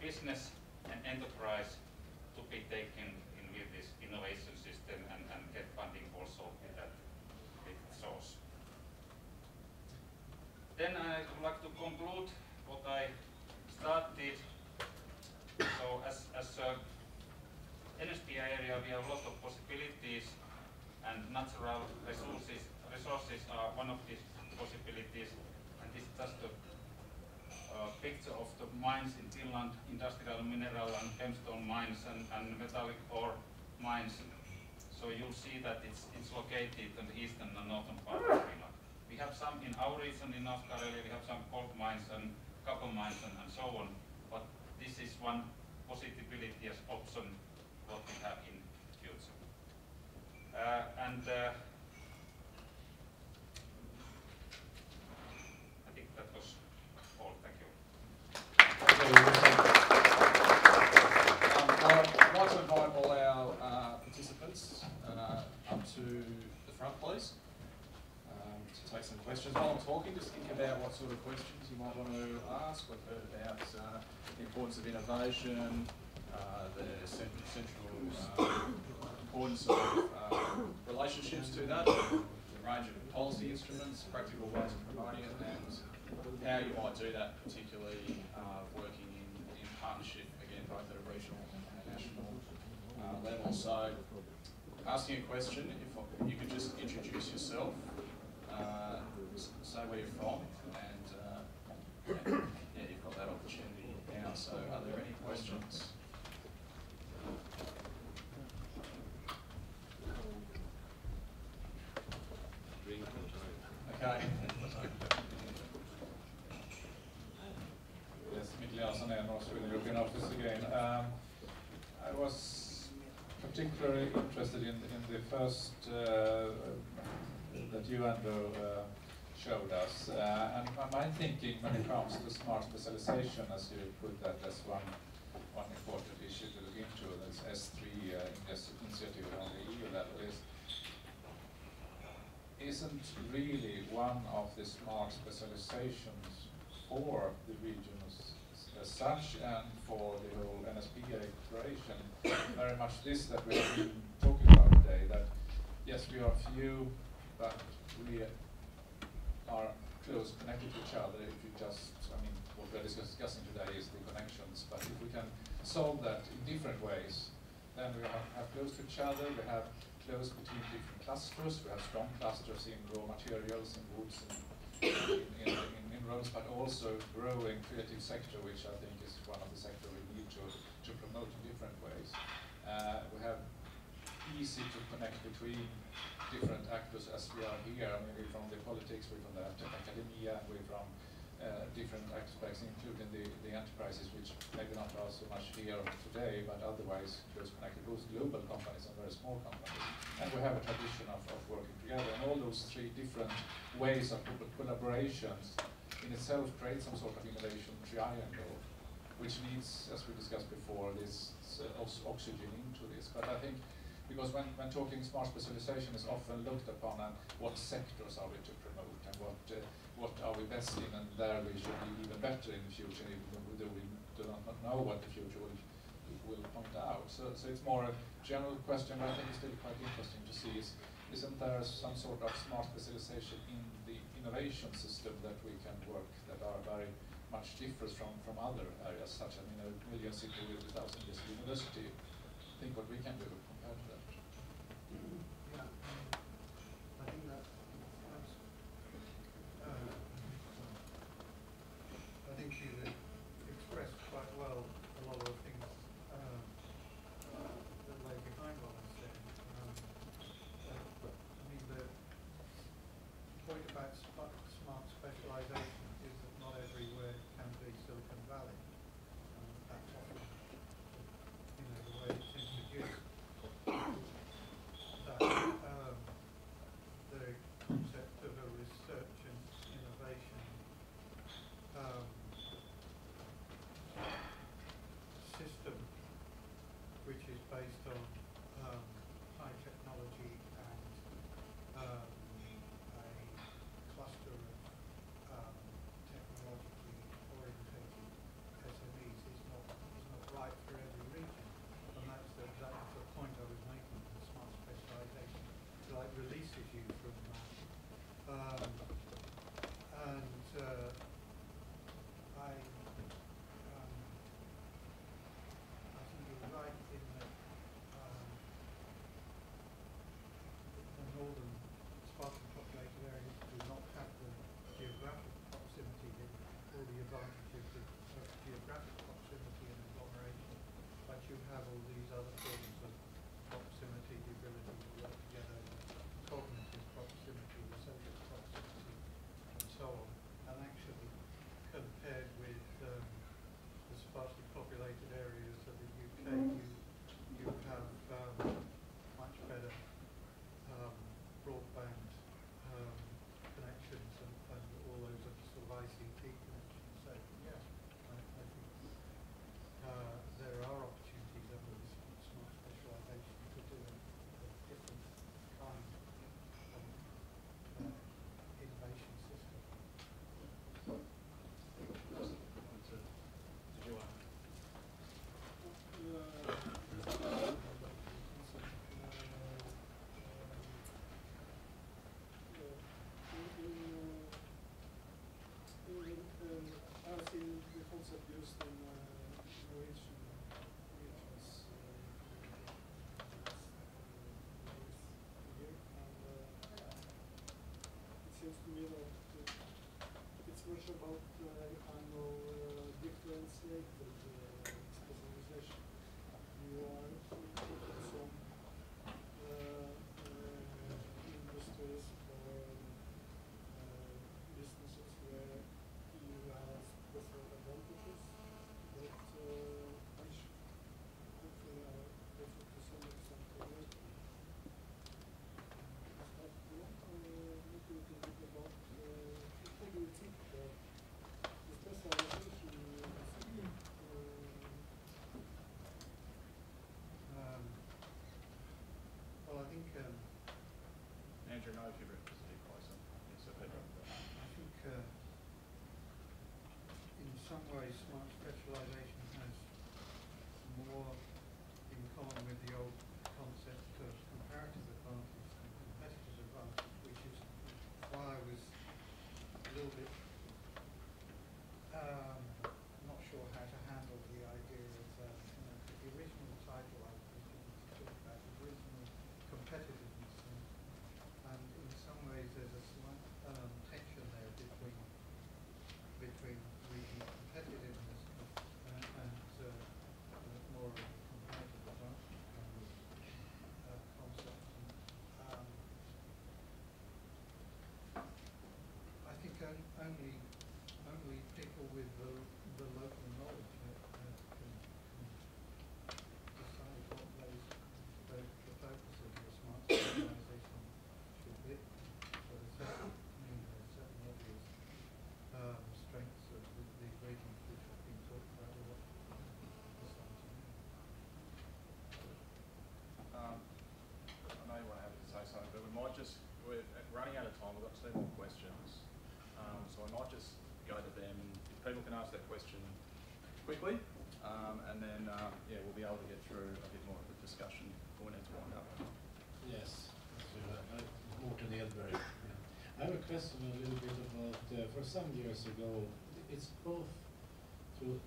business and enterprise to be taken in with this innovation system and get funding also with that source. Then I would like to conclude what I started. So as NSP area, we have a lot of possibilities, and natural resources are one of these possibilities. And this is just a picture of the mines in Finland, industrial mineral and gemstone mines and metallic ore mines. So you'll see that it's located in the eastern and northern part of Finland. We have some in our region in North Karelia, we have some gold mines and copper mines and so on. But this is one possibility as option what we have in future. I think that was sort of questions you might want to ask. We've heard about the importance of innovation, the central importance of relationships to that, the range of policy instruments, practical ways of promoting it, and how you might do that, particularly working in partnership, again, both at a regional and a national level. So, asking a question, if you could just introduce yourself, say where you're from, and yeah, you've got that opportunity now. So, are there any questions? Okay. Yes, Mikkel North Norway European Office again. I was particularly interested in the first that you, Andrew, showed us. And my thinking when it comes to smart specialization, as you put that as one important issue to look into, that's S3 initiative on the EU level, isn't really one of the smart specializations for the regions as such and for the whole NSPA operation very much this that we have been talking about today, that yes, we are few, but we are close connected to each other. If you just, I mean, what we're discussing today is the connections, but if we can solve that in different ways, then we have close to each other, we have close between different clusters, we have strong clusters in raw materials, in woods, in minerals, but also growing creative sector, which I think is one of the sectors we need to promote in different ways. We have easy to connect between different actors as we are here. I mean, we're from the politics, we're from the academia, we're from different aspects, including the enterprises, which maybe not are so much here today, but otherwise close connected, both global companies and very small companies. And we have a tradition of working together, and all those three different ways of collaborations in itself create some sort of innovation triangle, which needs, as we discussed before, this oxygen into this. But I think, because when talking smart specialization is often looked upon and what sectors are we to promote and what are we best in, and there we should be even better in the future, even though we do not know what the future will point out. So it's more a general question, but I think it's still quite interesting to see isn't there some sort of smart specialization in the innovation system that we can work that are very much different from other areas, such as, a million city with 1,000 years of university. Think what we can do compared to that. Yeah, I think that's I think you've expressed quite well a lot of the things that lay behind what I said. I mean, the point about smart specialization is that not everywhere can be Silicon Valley. That's often, the way it's introduced. That the concept of a research and innovation system, which is based on high technology and a cluster concept used in Norwegian regions last year, and it seems to me that it's much about kind of differentiated specialization. You are taking some industries or businesses where you have special advantages that which hopefully are also to some extent related. Is that wrong, or what do you think about what do you think about the specialization well, I think Andrew, no, if you represent closer. Yes, so Pedro. I think in some ways smart specialization has more in common with the old concept of comparative advantage and competitive advantage, which is why I was a little bit not sure how to handle the idea of the original title I was going to talk about, original competitiveness, and in some ways there's a slight tension there between regional competitiveness and more of a comparative advantage kind of concept. I think only people with the local knowledge can decide what the focus of the smart specialization should be. So there's certain obvious strengths of the regions which have been talked about a lot this afternoon. I know you want to have to say something, but we're running out of time. We've got 2 more questions. So I might just go to them. If people can ask that question quickly, and then yeah, we'll be able to get through a bit more of the discussion before we need to wind up. Yes, Morten Edberg. Yeah. I have a question a little bit about, for some years ago, it's both to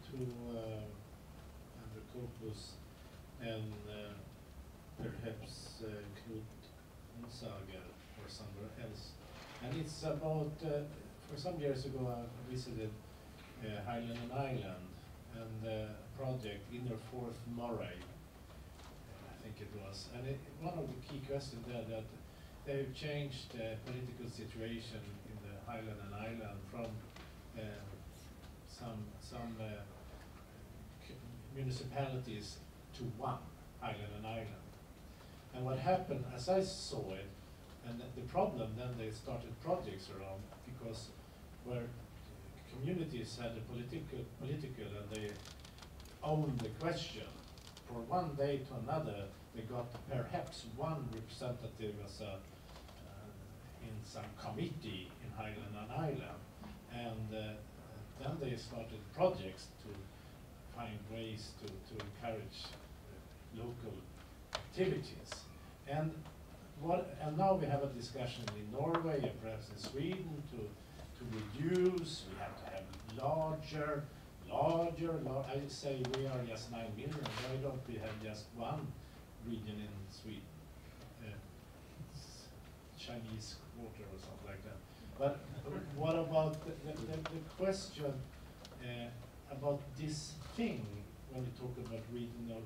Andrew Kopus and perhaps Knut Unsager or somewhere else. And it's about, for some years ago I visited Highland Island and a project, Inner Forth Moray, I think it was. And one of the key questions there that they've changed the political situation in the Highland and Island from some municipalities to one, Highland and Island. And what happened, as I saw it, and the problem, then they started projects around, because where communities had a political and they owned the question. For one day to another, they got perhaps one representative as in some committee in Highland and Island, and then they started projects to find ways to encourage local activities. And now we have a discussion in Norway and perhaps in Sweden to reduce. We have to have larger. I say we are just 9 million. Why don't we have just one region in Sweden? Chinese quarter or something like that. But what about the question about this thing when we talk about regional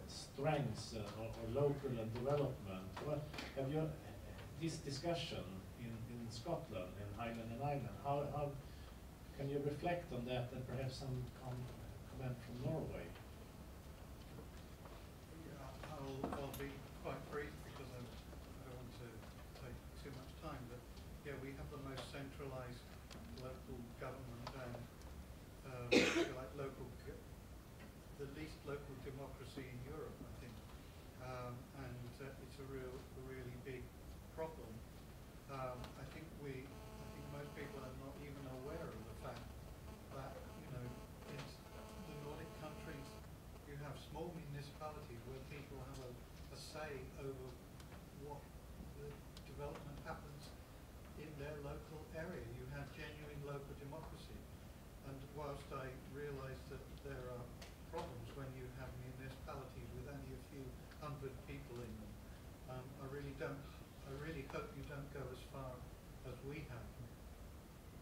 strengths or local and development? What have you this discussion in Scotland, in Highland and Island? How can you reflect on that, and perhaps some comment from Norway? Yeah, I'll be quite brief because I don't want to take too much time. But yeah, we have the most centralised local government and like the least local democracy in Europe, I think, and it's a really big problem. I think most people are not even aware of the fact that in the Nordic countries you have small municipalities where people have a say over what the development happens in their local area. You have genuine local democracy, and whilst I realise that there are problems when you have municipalities with only a few hundred people in them. I really hope you don't go as far as we have,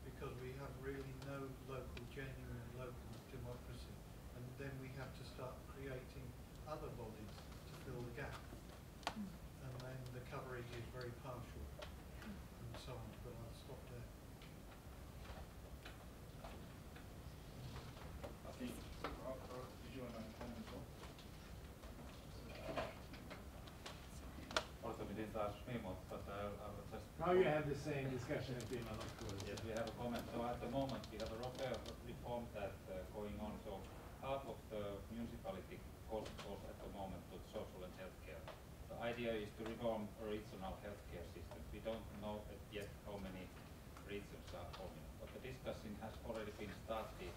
because we have really no genuine local democracy, and then we have to start creating other bodies to fill the gap, and then the coverage is very partial, and so on. But I'll stop there. I think, did you want to comment as well? Also, we didn't ask me much, but I will just... Now you have the same discussion in Finland, of course. Yes, we have a comment. So at the moment, we have a reform that going on. So half of the municipality cost goes at the moment to social and healthcare. The idea is to reform a regional healthcare system. We don't know yet how many regions are coming, but the discussion has already been started.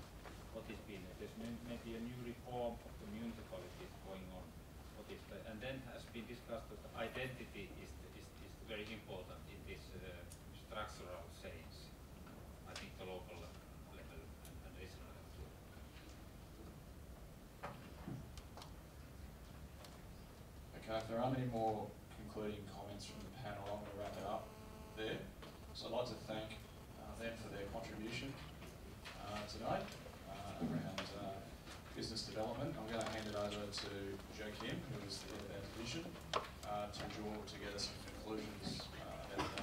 What is being, there's maybe a new reform of the municipalities going on. What is the, and then has been discussed that the identity is very important in this structural change. I think the local level and regional level. Okay, if there aren't any more concluding comments from the panel, I'm going to wrap it up there. So I'd like to thank them for their contribution today around business development. I'm going to hand it over to Jo Kim, who is the head of our division, to draw together some conclusions about that.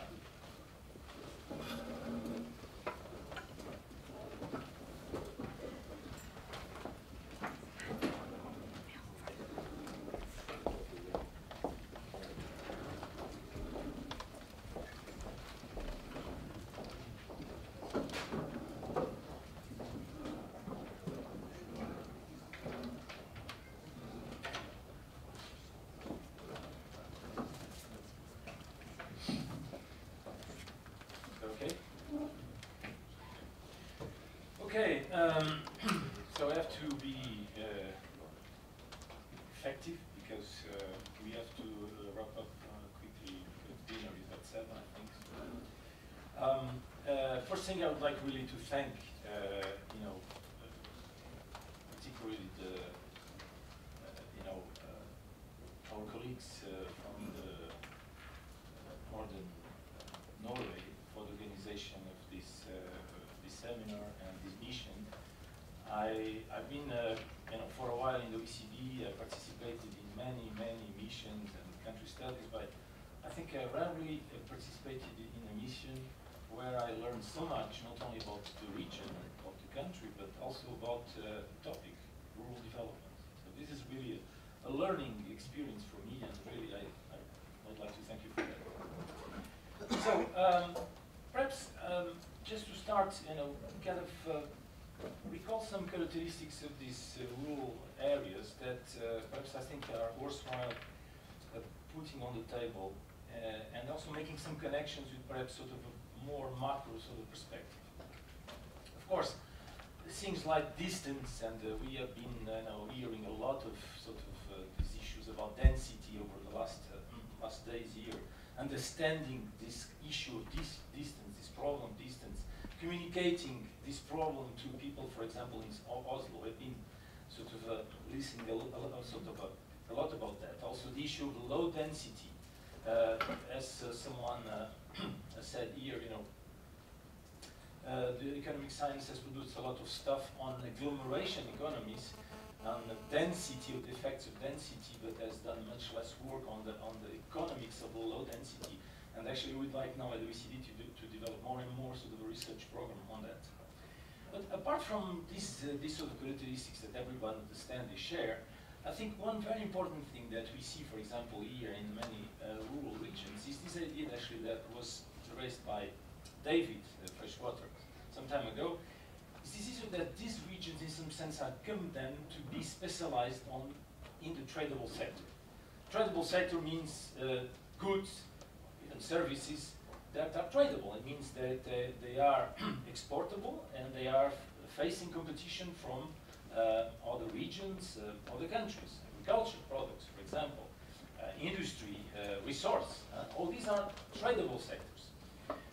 Okay, so I have to be effective because we have to wrap up quickly because dinner is at 7, I think. First thing I would like really to thank, particularly the, our colleagues from the Northern Norway for the organization of this seminar and this mission. I've been, for a while in the OECD. I participated in many missions and country studies, but I think I rarely participated in a mission where I learned so much, not only about the region of the country, but also about the topic, rural development. So this is really a learning experience for me, and really I'd like to thank you for that. So perhaps just to start, kind of recall some characteristics of these rural areas that perhaps I think are worthwhile putting on the table, and also making some connections with perhaps sort of a more macro sort of perspective. Of course, things like distance, and we have been hearing a lot of sort of these issues about density over the last days here. Understanding this issue of this distance, this problem distance, communicating this problem to people, for example, in Oslo. I've been sort of listening a lot about that. Also the issue of low density, as someone said here, the economic science has produced a lot of stuff on agglomeration economies, on the density, of the effects of density, but has done much less work on the economics of the low density. And actually we'd like now at the OECD to develop more and more sort of a research program on that. But apart from these sort of characteristics that everyone understands they share, I think one very important thing that we see, for example, here in many rural regions is this idea actually that was raised by David Freshwater some time ago. This is that these regions, in some sense, are condemned to be specialized in the tradable sector. Tradable sector means goods and services that are tradable. It means that they are exportable and they are facing competition from other regions, other countries. Agriculture products, for example, industry, resource. All these are tradable sectors.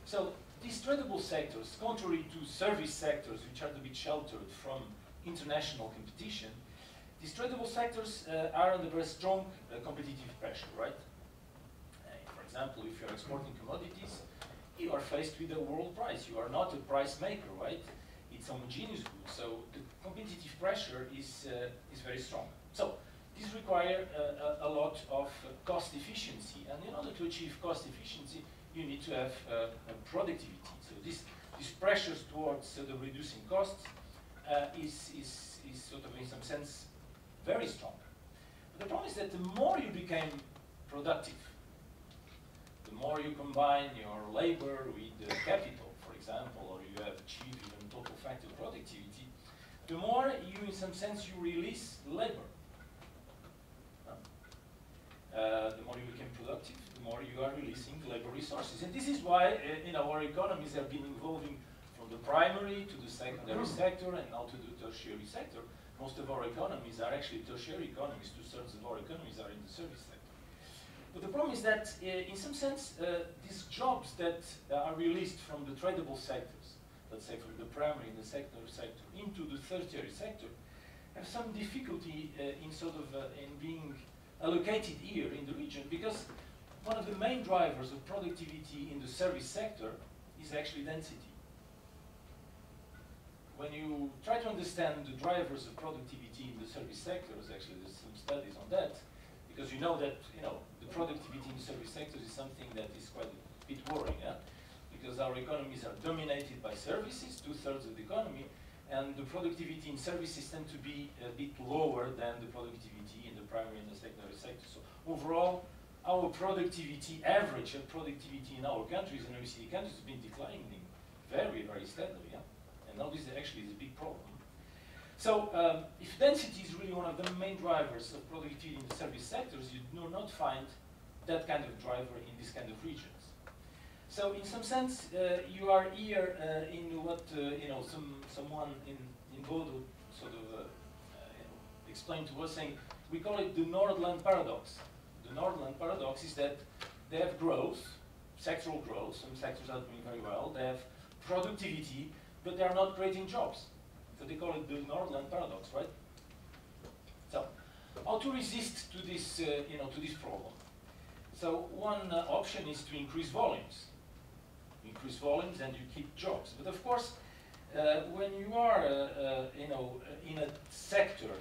So these tradable sectors, contrary to service sectors, which are to be sheltered from international competition, these tradable sectors are under very strong competitive pressure, right? For example, if you're exporting commodities, you are faced with a world price. You are not a price maker, right? It's homogeneous goods, so the competitive pressure is very strong. So these require a lot of cost efficiency, and in order to achieve cost efficiency, you need to have productivity. So these pressures towards the reducing costs is sort of in some sense very strong. But the problem is that the more you became productive, the more you combine your labor with capital, for example, or you have achieved even total factor productivity, the more you, in some sense, you release labor. The more you become productive, the more you are releasing labor resources. And this is why our economies have been evolving from the primary to the secondary sector and now to the tertiary sector. Most of our economies are actually tertiary economies. 2/3 of our economies are in the service sector. But the problem is that, in some sense, these jobs that are released from the tradable sectors, let's say from the primary and the secondary sector into the tertiary sector, have some difficulty in in being allocated here in the region, because one of the main drivers of productivity in the service sector is actually density. When you try to understand the drivers of productivity in the service sectors, actually there's some studies on that, because you know that the productivity in the service sectors is something that is quite a bit worrying, because our economies are dominated by services, 2/3 of the economy, and the productivity in services tend to be a bit lower than the productivity in the primary and the secondary sector. So overall, our productivity, average productivity in our countries, in OECD countries, has been declining very, very steadily. And now this actually is a big problem. So if density is really one of the main drivers of productivity in the service sectors, you do not find that kind of driver in this kind of regions. So in some sense, you are here in what someone in Bodo sort of explained to us, saying we call it the Nordland paradox. The Nordland paradox is that they have growth, sectoral growth. Some sectors are doing very well. They have productivity, but they are not creating jobs. So they call it the Nordland paradox, right? So how to resist to this, to this problem? So one option is to increase volumes. Increase volumes and you keep jobs. But of course, when you are, in a sector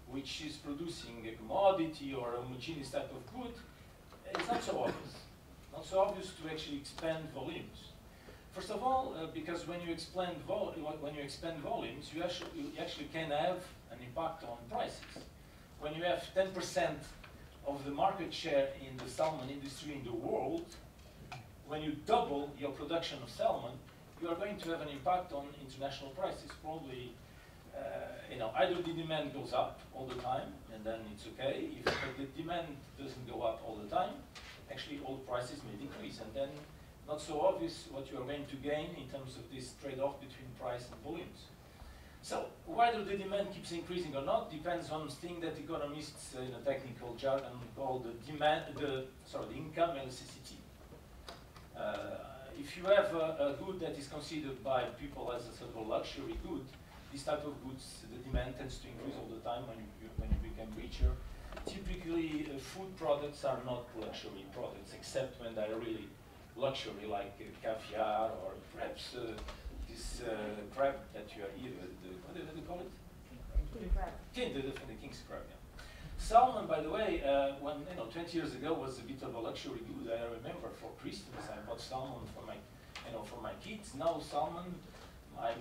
which is producing a commodity or a homogeneous type of good, it's not so obvious. Not so obvious to actually expand volumes. First of all, because when you expand volumes, you actually can have an impact on prices. When you have 10% of the market share in the salmon industry in the world, when you double your production of salmon, you are going to have an impact on international prices. Probably, either the demand goes up all the time, and then it's okay. If the demand doesn't go up all the time, actually all prices may decrease, and then not so obvious what you are going to gain in terms of this trade-off between price and volumes. So whether the demand keeps increasing or not depends on this thing that economists in a technical jargon call the income elasticity. If you have a good that is considered by people as a sort of luxury good, this type of goods, the demand tends to increase all the time when you become richer. Typically, food products are not luxury products, except when they are really luxury, like caviar or perhaps this crab that you are eating. What do you call it? King crab. The king's crab. Yeah. Salmon, by the way, when 20 years ago was a bit of a luxury good. I remember for Christmas I bought salmon for my kids. Now salmon,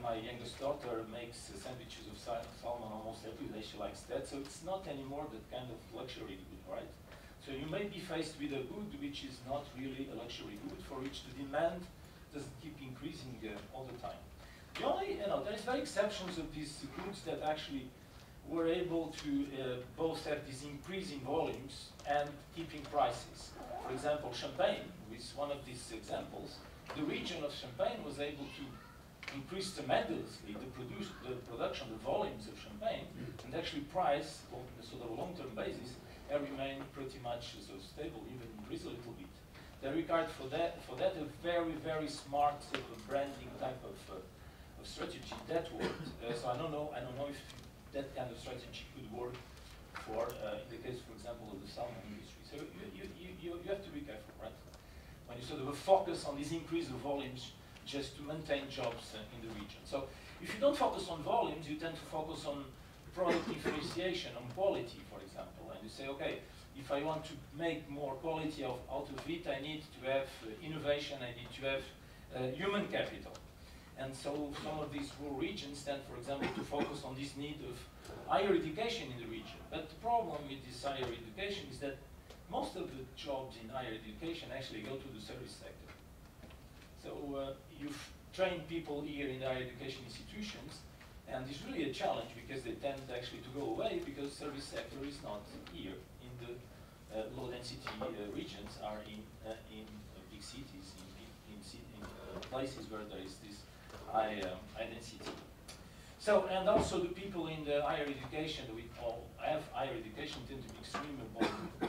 my youngest daughter makes sandwiches of salmon almost every day. She likes that. So it's not anymore that kind of luxury good, right? So you may be faced with a good which is not really a luxury good, for which the demand doesn't keep increasing all the time. The only, there's very exceptions of these goods that actually were able to both have these increasing volumes and keeping prices. For example, Champagne is one of these examples. The region of Champagne was able to increase tremendously the production, the volumes of Champagne, and actually price on a sort of long-term basis remain pretty much stable, even increase a little bit. They required for that a very, very smart sort of branding type of strategy that worked. So I don't know if kind of strategy could work for, in the case, for example, of the salmon industry. So you have to be careful, right? When you sort of focus on this increase of volumes just to maintain jobs in the region. So if you don't focus on volumes, you tend to focus on product differentiation, on quality, for example. And you say, okay, if I want to make more quality out of it, I need to have innovation, I need to have human capital. And so some of these rural regions tend, for example, to focus on this need of higher education in the region. But the problem with this higher education is that most of the jobs in higher education actually go to the service sector. So you've trained people here in the higher education institutions, and it's really a challenge because they tend actually to go away because service sector is not here in the low density regions, are in big cities, in places where there is this high density. So, and also the people in the higher education, we all have higher education, tend to be extremely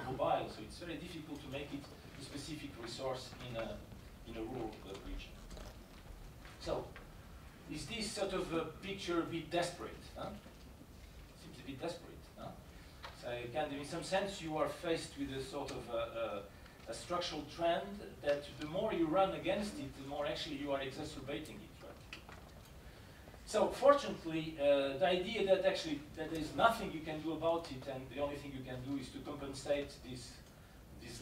mobile, so it's very difficult to make it a specific resource in a rural region. So, is this sort of a picture a bit desperate? Huh? Seems a bit desperate. Huh? So, kind of in some sense, you are faced with a sort of a structural trend that the more you run against it, the more actually you are exacerbating it. So fortunately, the idea that actually that there is nothing you can do about it, and the only thing you can do is to compensate these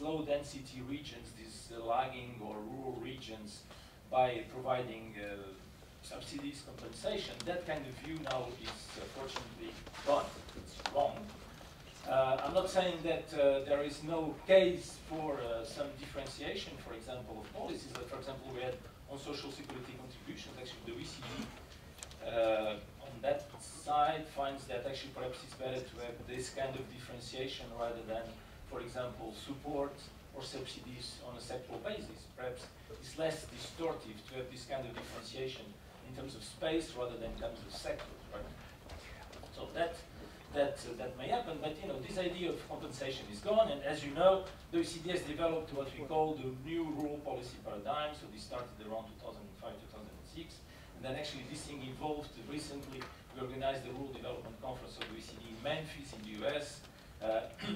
low density regions, these lagging or rural regions, by providing subsidies, compensation. That kind of view now is fortunately gone. It's wrong. I'm not saying that there is no case for some differentiation, for example, of policies. That, for example, we had on social security contributions. Actually, the OECD on that side finds that actually perhaps it's better to have this kind of differentiation rather than, for example, support or subsidies on a sectoral basis. Perhaps it's less distortive to have this kind of differentiation in terms of space rather than in terms of sectors, right? So that may happen, but you know, this idea of compensation is gone, and as you know, the OECD has developed what we call the new rural policy paradigm. So this started around 2005, 2006. And then actually this thing evolved recently. We organized the Rural Development Conference of the OECD in Memphis in the US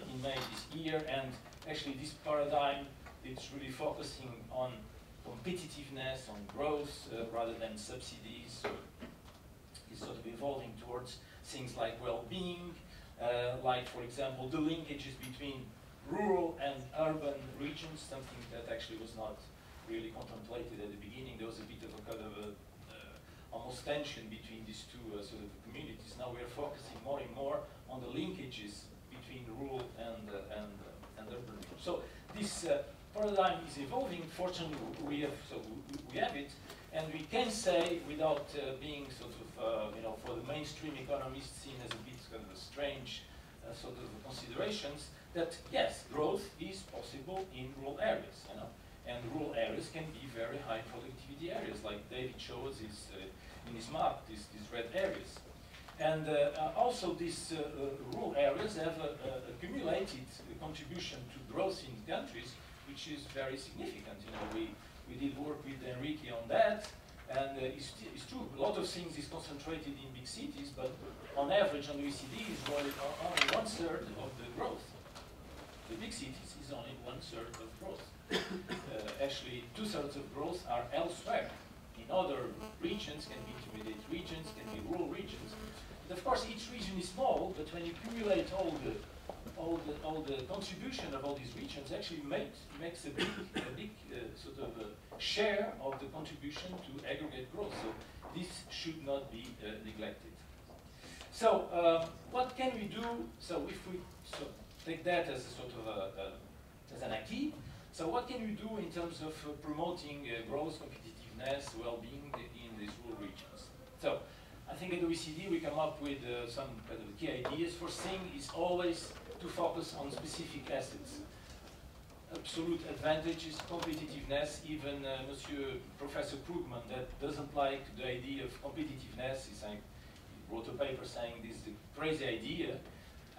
in May this year. And actually this paradigm, it's really focusing on competitiveness, on growth, rather than subsidies. So it's sort of evolving towards things like well-being, like, for example, the linkages between rural and urban regions, something that actually was not really contemplated at the beginning. There was a bit of a kind of a almost tension between these two sort of communities. Now we are focusing more and more on the linkages between rural and urban. So this paradigm is evolving. Fortunately, we have it, and we can say, without being sort of you know, for the mainstream economists seen as a bit kind of a strange sort of considerations, that yes, growth is possible in rural areas. You know. And rural areas can be very high productivity areas, like David shows in his map, these red areas. And also these rural areas have accumulated contribution to growth in countries, which is very significant. You know, we did work with Enrique on that, and it's true, a lot of things is concentrated in big cities, but on average on the OECD is only 1/3 of the growth. The big cities is only 1/3 of growth. Actually, 2/3 of growth are elsewhere. In other regions, can be intermediate regions, can be rural regions. But of course, each region is small, but when you accumulate all the contribution of all these regions, actually makes a big sort of share of the contribution to aggregate growth. So this should not be neglected. So what can we do? So if we take that as a sort of as an acquis. So what can we do in terms of promoting growth, competitiveness, well-being in these rural regions? So I think at the OECD we come up with some kind of key ideas. First thing is always to focus on specific assets. Absolute advantages, competitiveness. Even Professor Krugman, that doesn't like the idea of competitiveness, he wrote a paper saying this is a crazy idea.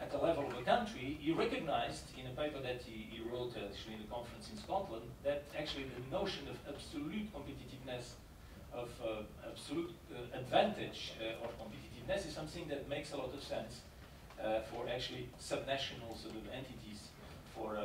At the level of the country, he recognized in a paper that he wrote actually in the conference in Scotland that actually the notion of absolute competitiveness absolute advantage or competitiveness is something that makes a lot of sense for actually subnational sort of entities for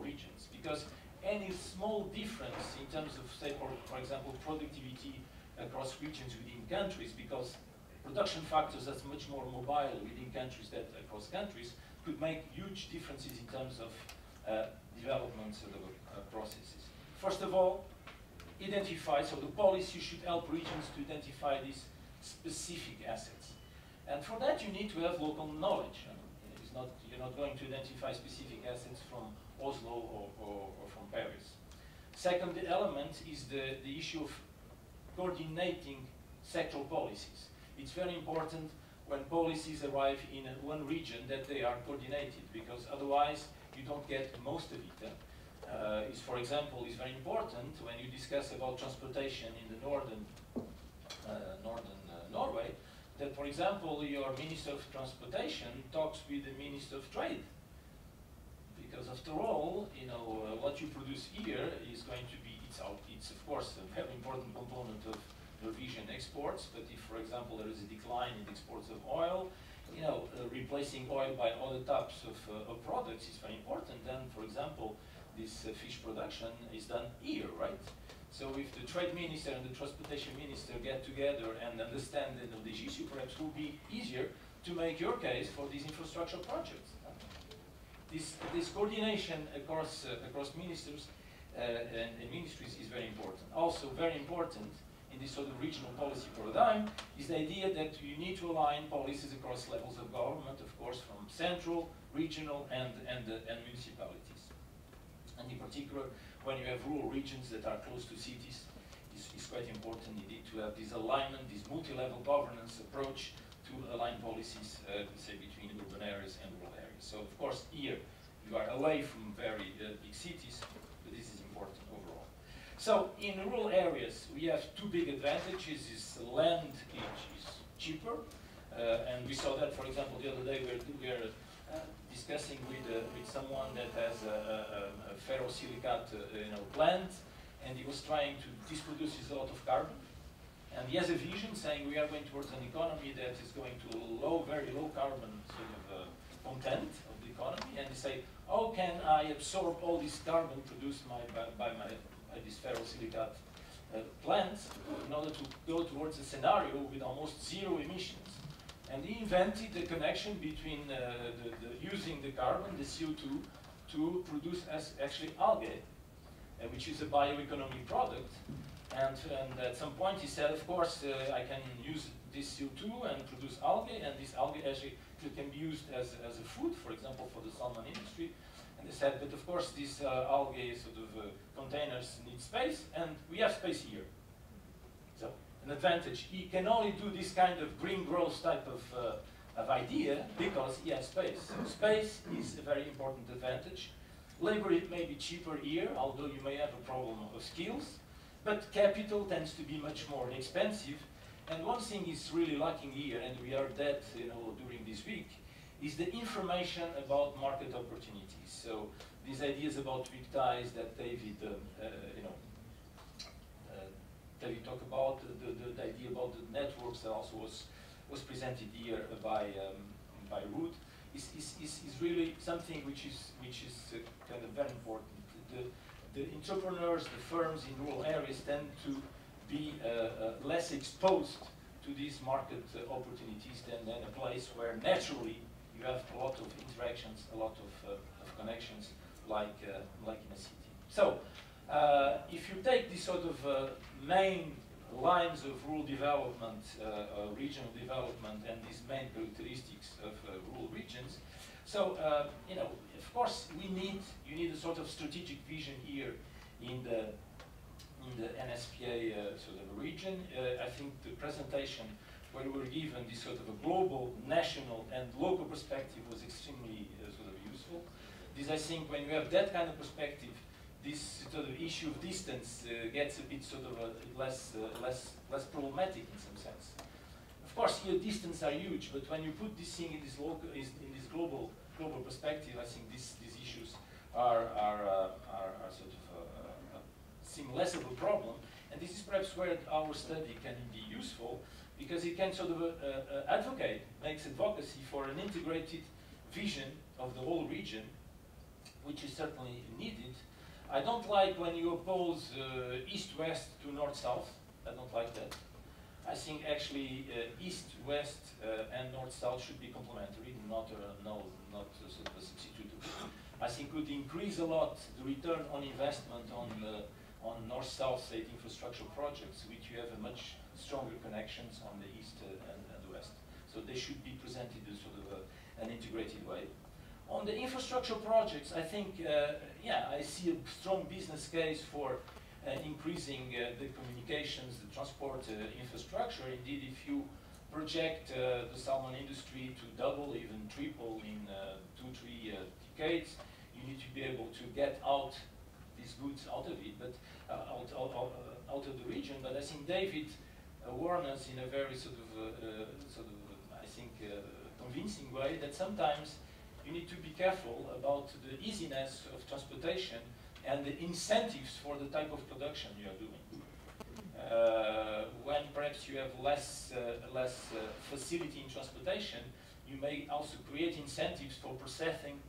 regions. Because any small difference in terms of, say, for example, productivity across regions within countries, because production factors are much more mobile within countries than across countries, could make huge differences in terms of development sort of processes. First of all, identify, so the policy should help regions to identify these specific assets. And for that you need to have local knowledge. It's not, you're not going to identify specific assets from Oslo or from Paris. Second element is the issue of coordinating sectoral policies. It's very important when policies arrive in one region that they are coordinated, because otherwise you don't get most of it. For example, is very important when you discuss about transportation in the northern Norway, that, for example, your Minister of Transportation talks with the Minister of Trade. Because after all, you know, what you produce here is going to be, it's of course a very important component of Norwegian exports, but if, for example, there is a decline in exports of oil, you know, replacing oil by other types of products is very important. Then, for example, this fish production is done here, right? So if the trade minister and the transportation minister get together and understand this issue, perhaps it will be easier to make your case for these infrastructure projects. This coordination across ministers and ministries is very important. Also very important in this sort of regional policy paradigm is the idea that you need to align policies across levels of government, of course, from central, regional, and municipalities. And in particular, when you have rural regions that are close to cities, it's quite important indeed to have this alignment, this multi-level governance approach to align policies, say, between urban areas and rural areas. So, of course, here you are away from very big cities, but this is important overall. So, in rural areas, we have two big advantages. Is land is cheaper, and we saw that, for example, the other day we were discussing with someone that has a ferrosilicate plant, and he was trying to disproduce a lot of carbon. And he has a vision saying we are going towards an economy that is going to very low carbon sort of content of the economy. And he say, how can I absorb all this carbon produced by this ferrosilicate plants in order to go towards a scenario with almost zero emissions? And he invented the connection between using the carbon, the CO2, to produce actually algae, which is a bioeconomic product. And at some point he said, of course, I can use this CO2 and produce algae, and this algae actually can be used as a food, for example, for the salmon industry. And they said, but of course these algae sort of containers need space, and we have space here. So an advantage. He can only do this kind of green growth type of idea because he has space. So space is a very important advantage. Labor may be cheaper here, although you may have a problem of skills. But capital tends to be much more expensive. And one thing is really lacking here, and we heard that during this week, is the information about market opportunities. So these ideas about weak ties that David, David talked about, the idea about the networks that also was presented here by Ruth, is really something which is kind of very important. The entrepreneurs, the firms in rural areas tend to be less exposed to these market opportunities than a place where naturally you have a lot of interactions, a lot of connections, like in a city. So, if you take these sort of main lines of rural development, regional development, and these main characteristics of rural regions, so of course you need a sort of strategic vision here in the NSPA sort of region. I think the presentation where we were given this sort of a global, national, and local perspective was extremely sort of useful. This, I think, when you have that kind of perspective, this sort of issue of distance gets a bit sort of less problematic in some sense. Of course, here distance are huge, but when you put this thing in this global perspective, I think these issues are sort of seem less of a problem. And this is perhaps where our study can be useful, because it can sort of makes advocacy for an integrated vision of the whole region, which is certainly needed. I don't like when you oppose east-west to north-south. I don't like that. I think actually east-west and north-south should be complementary, not sort of a substitute. I think would increase a lot the return on investment on north-south state infrastructure projects, which you have a much stronger connections on the east and the west. So they should be presented in sort of an integrated way. On the infrastructure projects, I think, yeah, I see a strong business case for increasing the communications, the transport infrastructure. Indeed, if you project the salmon industry to double, even triple in 2-3 decades, you need to be able to get out these goods out of it, but out of the region. But I think David warned us in a very sort of I think convincing way that sometimes you need to be careful about the easiness of transportation and the incentives for the type of production you are doing. When perhaps you have less facility in transportation, you may also create incentives for processing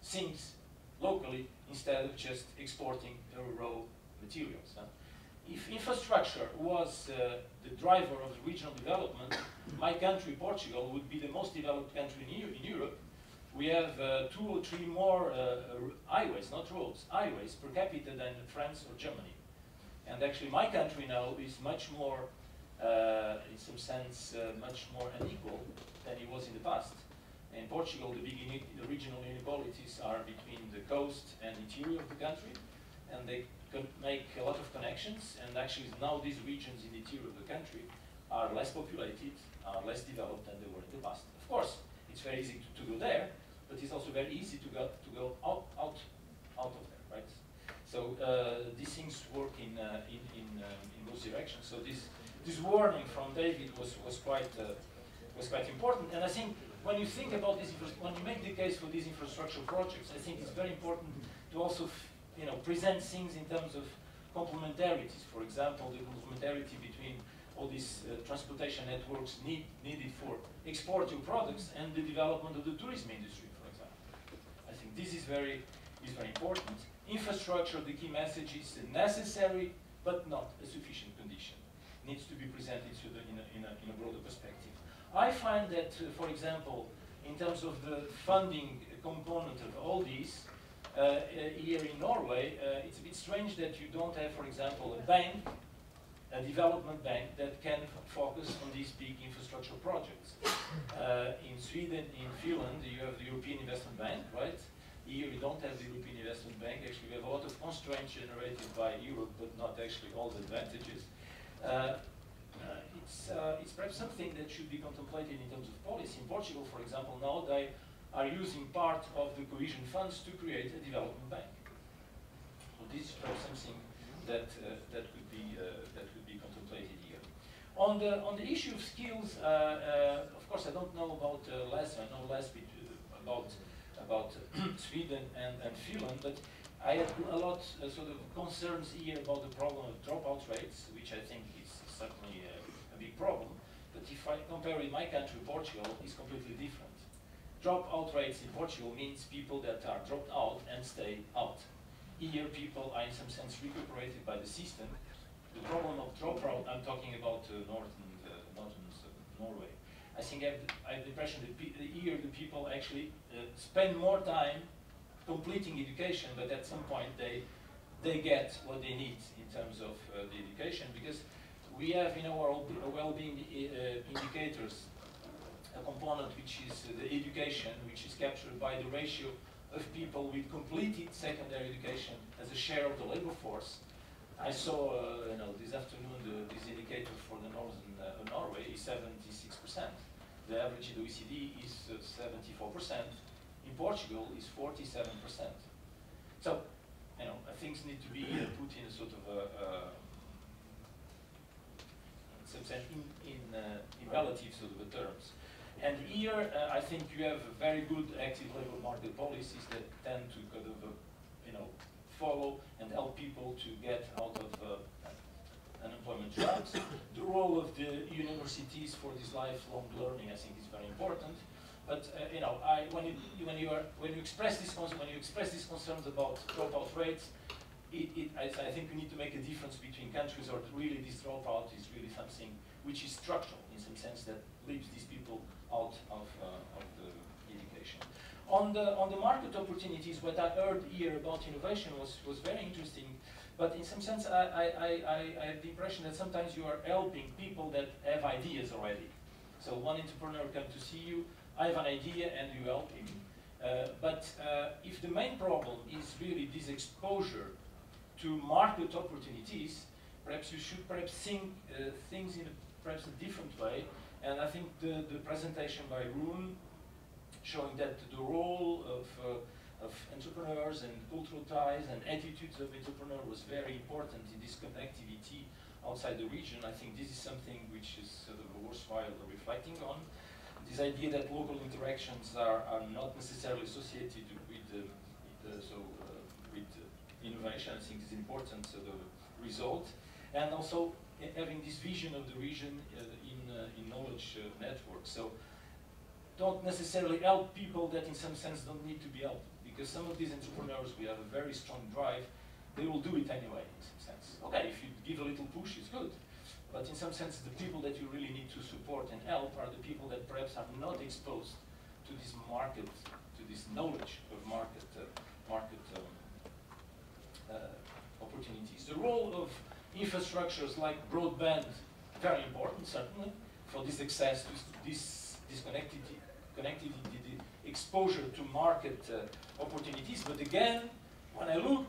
things locally instead of just exporting raw materials. If infrastructure was the driver of regional development, my country, Portugal, would be the most developed country in Europe. We have 2 or 3 more highways, not roads, highways per capita than France or Germany. And actually my country now is much more, in some sense, much more unequal than it was in the past. In Portugal, the regional inequalities are between the coast and interior of the country, and they can make a lot of connections, and actually now these regions in the interior of the country are less populated, are less developed than they were in the past. Of course, it's very easy to go there, but it's also very easy to go out of there, right? So these things work in both directions. So this warning from David was quite important, and I think when you think about this, when you make the case for these infrastructure projects, I think it's very important to also present things in terms of complementarities. For example, the complementarity between all these transportation networks needed for exporting products and the development of the tourism industry, for example. I think this is very important. Infrastructure, the key message is necessary but not a sufficient condition. Needs to be presented in a broader perspective. I find that, for example, in terms of the funding component of all these, here in Norway, it's a bit strange that you don't have, for example, a development bank that can focus on these big infrastructure projects. In Sweden, in Finland, you have the European Investment Bank, right? Here we don't have the European Investment Bank. Actually, we have a lot of constraints generated by Europe, but not actually all the advantages. It's perhaps something that should be contemplated in terms of policy. In Portugal, for example, now they are using part of the cohesion funds to create a development bank. So this is perhaps something that could be contemplated here. On the issue of skills, of course, I don't know about less. I know less about Sweden and Finland, but I had a lot sort of concerns here about the problem of dropout rates, which I think is certainly a big problem. But if I compare with my country, Portugal, it's completely different. Dropout rates in Portugal means people that are dropped out and stay out. Here, people are in some sense recuperated by the system. The problem of dropout, I'm talking about northern Norway. I think I have the impression that here the people actually spend more time completing education, but at some point they get what they need in terms of the education, because we have in our well-being indicators a component which is the education, which is captured by the ratio of people with completed secondary education as a share of the labor force. I saw, this afternoon this indicator for the northern Norway is 76%. The average in the OECD is 74%. In Portugal is 47%. So, things need to be put in a sort of in relative sort of terms. And here, I think you have very good active labor market policies that tend to kind of, follow and help people to get out of unemployment jobs. The role of the universities for this lifelong learning, I think, is very important. But you know, when you express these concerns about dropout rates, I think we need to make a difference between countries, or really this dropout is really something which is structural in some sense, that leaves these people out of the education. On the market opportunities, what I heard here about innovation was very interesting. But in some sense, I have the impression that sometimes you are helping people that have ideas already. So one entrepreneur comes to see you, I have an idea, and you help him. But if the main problem is really this exposure to market opportunities, perhaps you should think things in perhaps a different way. And I think the presentation by Rune, showing that the role of entrepreneurs and cultural ties and attitudes of entrepreneurs was very important in this connectivity outside the region. I think this is something which is sort of worthwhile reflecting on. This idea that local interactions are not necessarily associated with innovation, I think is important sort of result. And also having this vision of the region in knowledge networks. So don't necessarily help people that in some sense don't need to be helped. Because some of these entrepreneurs, we have a very strong drive, they will do it anyway in some sense. Okay, if you give a little push, it's good. But in some sense, the people that you really need to support and help are the people that perhaps are not exposed to this market, to this knowledge of market opportunities. The role of infrastructures like broadband, very important, certainly, for this access to this connectivity, the exposure to market opportunities. But again, when I look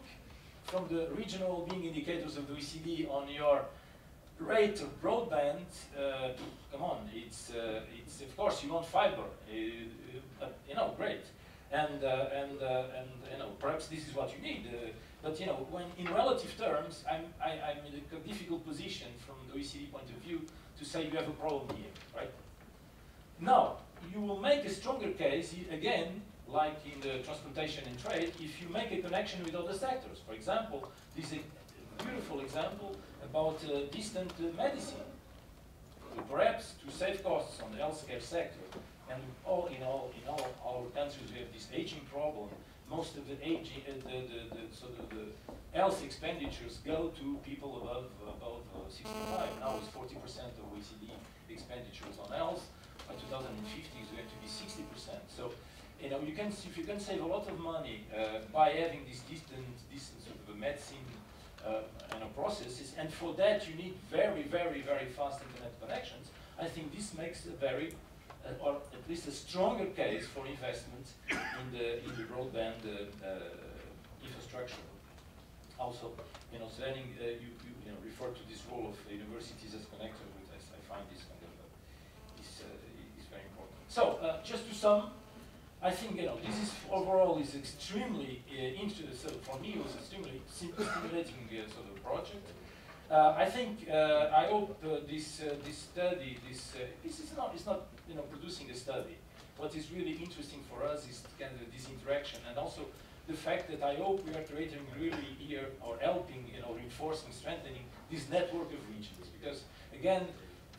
from the regional being indicators of the OECD on your rate of broadband, come on, it's of course you want fiber, but you know, great, and you know, perhaps this is what you need. But you know, when in relative terms, I'm in a difficult position from the OECD point of view to say you have a problem here, right? Now, you will make a stronger case again, like in the transportation and trade, if you make a connection with other sectors. For example, this is a beautiful example about distant medicine. Perhaps to save costs on the healthcare sector, and in all our countries we have this aging problem. Most of the aging, the health expenditures go to people above 65. Now it's 40% of OECD expenditures on health. By 2050 it's going to be 60%. So, you know, if you can save a lot of money by having this distant sort of a medicine processes, and for that you need very, very, very fast internet connections. I think this makes a very, or at least a stronger case for investment in the broadband infrastructure. Also, you know, Svenning, you refer to this role of universities as connectors, which I find this kind of is very important. So, just to sum, I think this is overall is extremely interesting. So for me, it was extremely stimulating sort of project. I think I hope this study, this is not producing a study. What is really interesting for us is kind of this interaction, and also the fact that I hope we are creating really here or helping, reinforcing, strengthening this network of regions, because again,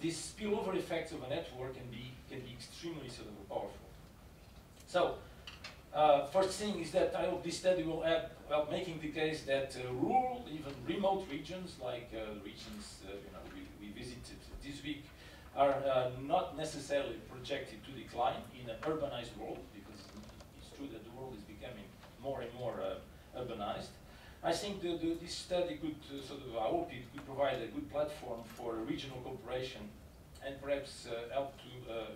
these spillover effects of a network can be extremely sort of powerful. So, first thing is that I hope this study will help making the case that rural, even remote regions, like regions we visited this week, are not necessarily projected to decline in an urbanized world, because it's true that the world is becoming more and more urbanized. I think this study could I hope it could provide a good platform for regional cooperation, and perhaps help to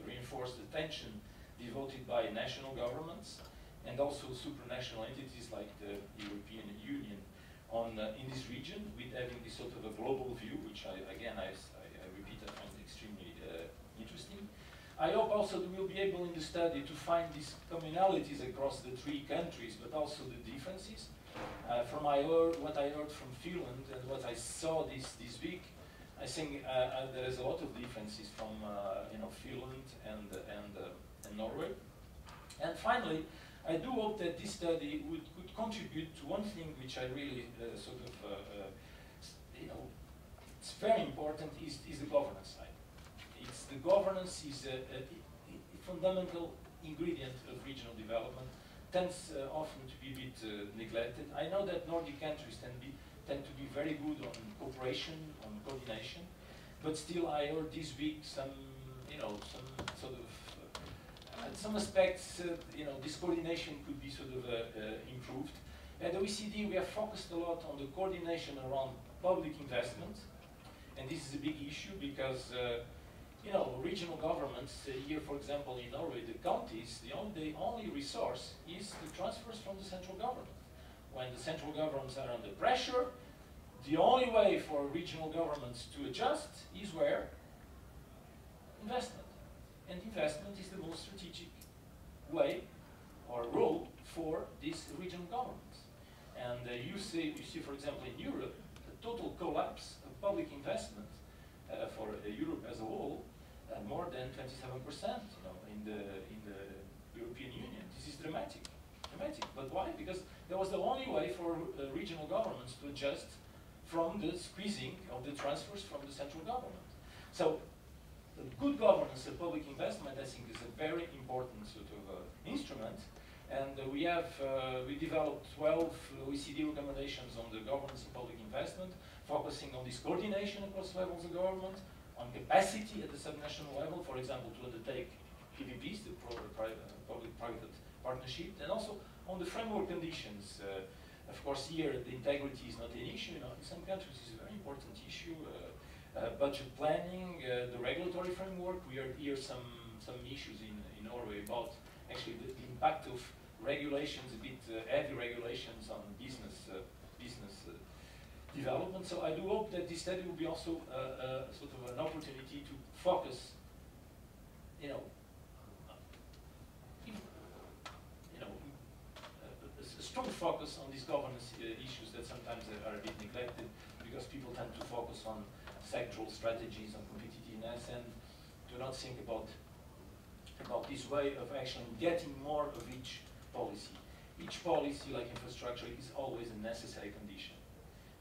reinforce the attention devoted by national governments and also supranational entities like the European Union in this region, with having this sort of a global view, which I repeat, I find extremely interesting. I hope also that we'll be able in the study to find these commonalities across the three countries, but also the differences. From what I heard from Finland and what I saw this week, I think there is a lot of differences from Finland and Norway. And finally, I do hope that this study could contribute to one thing which I really it's very important is the governance side. The governance is a fundamental ingredient of regional development, tends often to be a bit neglected. I know that Nordic countries tend to be very good on cooperation, on coordination, but still I heard this week some, some sort of, in some aspects, this coordination could be sort of improved. At the OECD, we have focused a lot on the coordination around public investment, and this is a big issue because regional governments, here for example in Norway, the counties, the only resource is the transfers from the central government. When the central governments are under pressure, the only way for regional governments to adjust is where? Investment. And investment is the most strategic way or role for these regional governments. And you see, for example, in Europe, the total collapse of public investment for Europe as a whole, more than 27%, in the European Union. This is dramatic. But why? Because that was the only way for regional governments to adjust from the squeezing of the transfers from the central government. So, the good governance of public investment, I think, is a very important sort of instrument. And we developed 12 OECD recommendations on the governance of public investment, focusing on this coordination across levels of government, on capacity at the subnational level, for example, to undertake PPPs, the public-private partnership, and also on the framework conditions. Of course, here the integrity is not an issue. In some countries, it's a very important issue. Budget planning, the regulatory framework. We hear some issues in Norway about actually the impact of regulations, a bit heavy regulations on business development. So I do hope that this study will be also sort of an opportunity to focus, a strong focus on these governance issues that sometimes are a bit neglected because people tend to focus on sectoral strategies and competitiveness and do not think about this way of actually getting more of each policy. Each policy, like infrastructure, is always a necessary condition.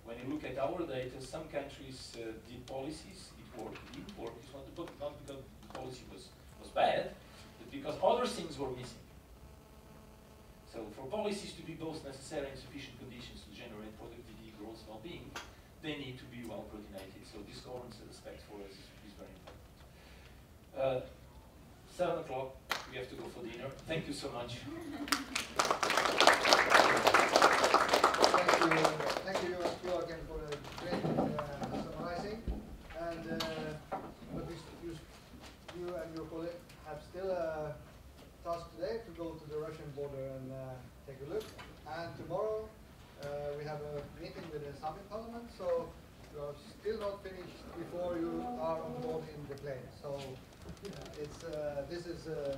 When you look at our data, some countries did policies, it didn't work. It's not because the policy was bad, but because other things were missing. So for policies to be both necessary and sufficient conditions to generate productivity, growth, well-being, they need to be well coordinated. So this governance aspect for us is very important. 7 o'clock, we have to go for dinner. Thank you so much. Thank you, Joachim, for a great summarizing. And but you and your colleague have still a task today to go to the Russian border and take a look. And tomorrow we have a meeting with the Summit Parliament, so you are still not finished before you are on board in the plane. So this is a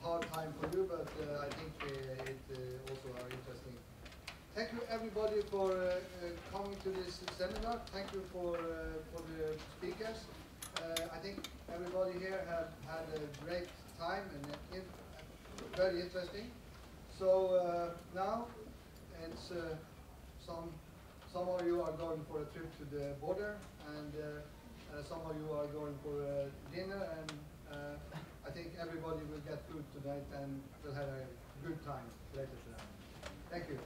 hard time for you, but I think it also are interesting. Thank you everybody for coming to this seminar. Thank you for the speakers. I think everybody here have had a great time and very interesting. So now it's some of you are going for a trip to the border, and some of you are going for dinner, and I think everybody will get food tonight and will have a good time later tonight. Thank you.